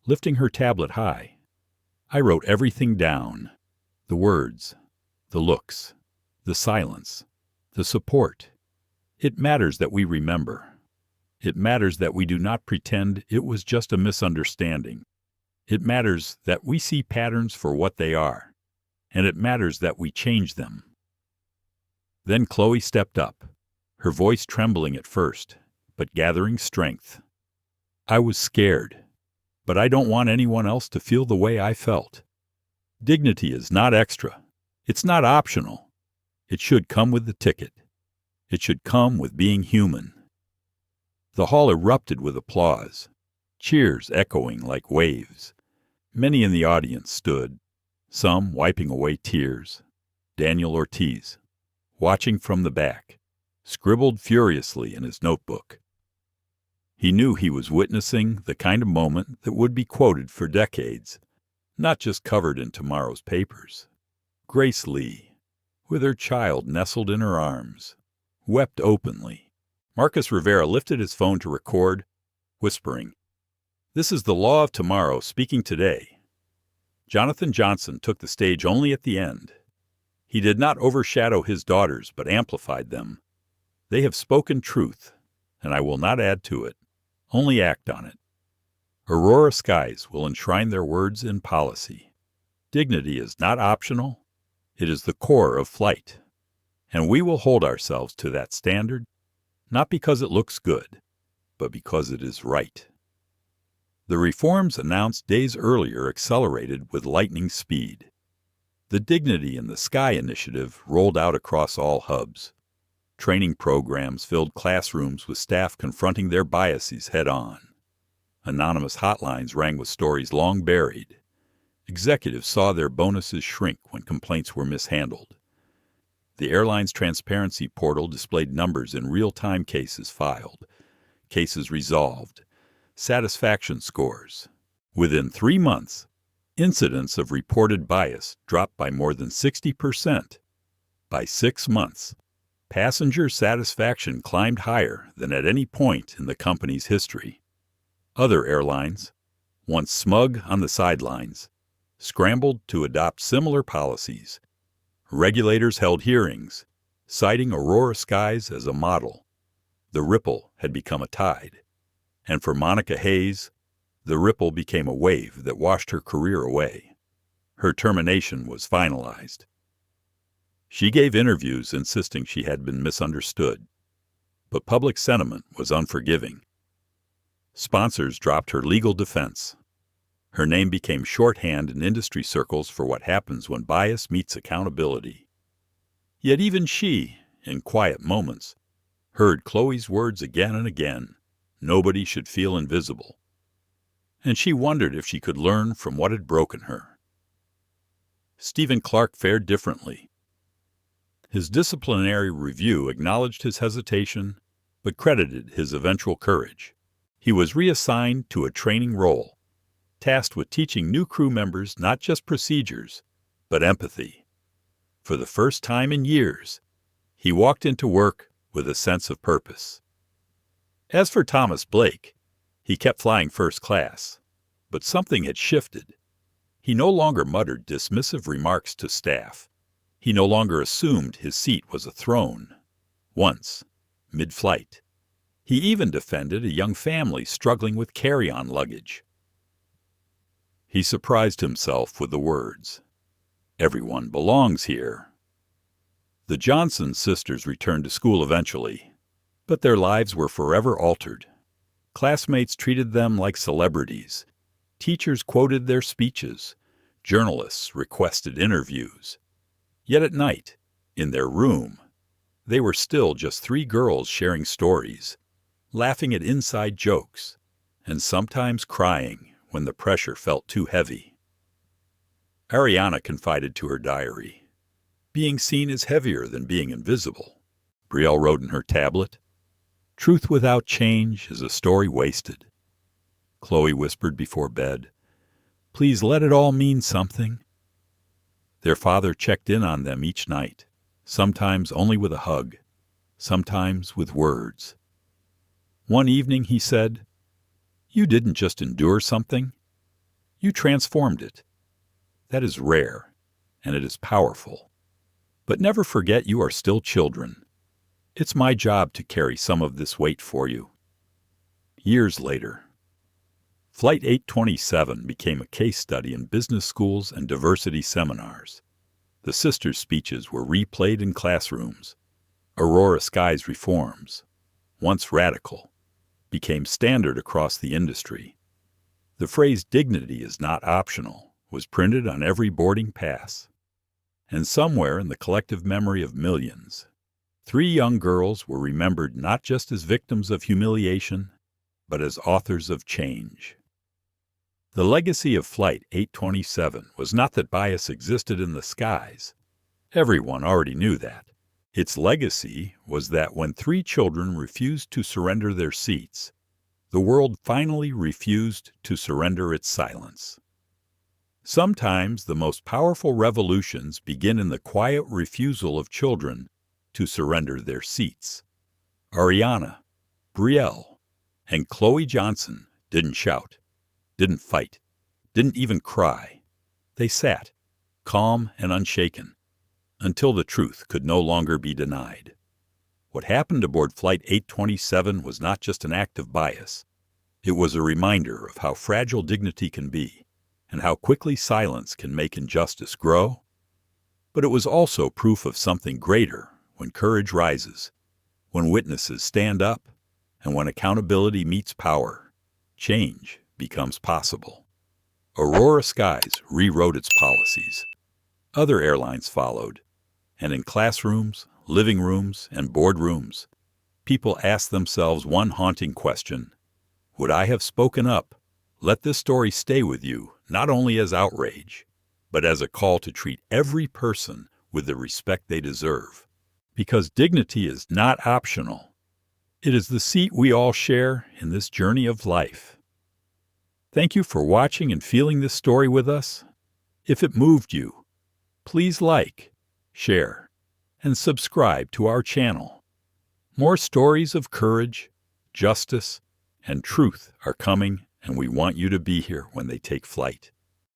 [SPEAKER 1] lifting her tablet high. I wrote everything down. The words, the looks, the silence, the support. It matters that we remember. It matters that we do not pretend it was just a misunderstanding. It matters that we see patterns for what they are. And it matters that we change them. Then Chloe stepped up, her voice trembling at first, but gathering strength. I was scared, but I don't want anyone else to feel the way I felt. Dignity is not extra. It's not optional. It should come with the ticket. It should come with being human. The hall erupted with applause, cheers echoing like waves. Many in the audience stood, some wiping away tears. Daniel Ortiz, watching from the back, scribbled furiously in his notebook. He knew he was witnessing the kind of moment that would be quoted for decades, not just covered in tomorrow's papers. Grace Lee, with her child nestled in her arms, wept openly. Marcus Rivera lifted his phone to record, whispering, This is the law of tomorrow speaking today. Jonathan Johnson took the stage only at the end. He did not overshadow his daughters, but amplified them. They have spoken truth, and I will not add to it, only act on it. Aurora skies will enshrine their words in policy. Dignity is not optional, it is the core of flight. And we will hold ourselves to that standard, not because it looks good, but because it is right. The reforms announced days earlier accelerated with lightning speed. The Dignity in the Sky initiative rolled out across all hubs. Training programs filled classrooms with staff confronting their biases head-on. Anonymous hotlines rang with stories long buried. Executives saw their bonuses shrink when complaints were mishandled. The airline's transparency portal displayed numbers in real-time cases filed, cases resolved, satisfaction scores. Within 3 months, incidents of reported bias dropped by more than 60%. By 6 months, passenger satisfaction climbed higher than at any point in the company's history. Other airlines, once smug on the sidelines, scrambled to adopt similar policies. Regulators held hearings, citing Aurora skies as a model. The ripple had become a tide. And for Monica Hayes, the ripple became a wave that washed her career away. Her termination was finalized. She gave interviews insisting she had been misunderstood, but public sentiment was unforgiving. Sponsors dropped her legal defense. Her name became shorthand in industry circles for what happens when bias meets accountability. Yet even she, in quiet moments, heard Chloe's words again and again. Nobody should feel invisible. And she wondered if she could learn from what had broken her. Stephen Clark fared differently. His disciplinary review acknowledged his hesitation, but credited his eventual courage. He was reassigned to a training role, tasked with teaching new crew members not just procedures, but empathy. For the first time in years, he walked into work with a sense of purpose. As for Thomas Blake, he kept flying first class, but something had shifted. He no longer muttered dismissive remarks to staff. He no longer assumed his seat was a throne. Once, mid-flight, he even defended a young family struggling with carry-on luggage. He surprised himself with the words, "Everyone belongs here." The Johnson sisters returned to school eventually, but their lives were forever altered. Classmates treated them like celebrities. Teachers quoted their speeches. Journalists requested interviews. Yet at night, in their room, they were still just 3 girls sharing stories, laughing at inside jokes, and sometimes crying when the pressure felt too heavy. Ariana confided to her diary, "Being seen is heavier than being invisible." Brielle wrote in her tablet, "Truth without change is a story wasted." Chloe whispered before bed, "Please let it all mean something." Their father checked in on them each night, sometimes only with a hug, sometimes with words. One evening he said, "You didn't just endure something, you transformed it. That is rare, and it is powerful. But never forget you are still children. It's my job to carry some of this weight for you." Years later, Flight 827 became a case study in business schools and diversity seminars. The sisters' speeches were replayed in classrooms. Aurora skies reforms, once radical, became standard across the industry. The phrase "dignity is not optional" was printed on every boarding pass. And somewhere in the collective memory of millions, 3 young girls were remembered not just as victims of humiliation, but as authors of change. The legacy of Flight 827 was not that bias existed in the skies. Everyone already knew that. Its legacy was that when 3 children refused to surrender their seats, the world finally refused to surrender its silence. Sometimes the most powerful revolutions begin in the quiet refusal of children to surrender their seats. Ariana, Brielle, and Chloe Johnson didn't shout. didn't fight, didn't even cry. They sat, calm and unshaken, until the truth could no longer be denied. What happened aboard Flight 827 was not just an act of bias. It was a reminder of how fragile dignity can be, and how quickly silence can make injustice grow. But it was also proof of something greater when courage rises, when witnesses stand up, and when accountability meets power. Change becomes possible. Aurora Skies rewrote its policies. Other airlines followed, and in classrooms, living rooms, and boardrooms, people asked themselves one haunting question: would I have spoken up? Let this story stay with you, not only as outrage, but as a call to treat every person with the respect they deserve. Because dignity is not optional. It is the seat we all share in this journey of life. Thank you for watching and feeling this story with us. If it moved you, please like, share, and subscribe to our channel. More stories of courage, justice, and truth are coming, and we want you to be here when they take flight.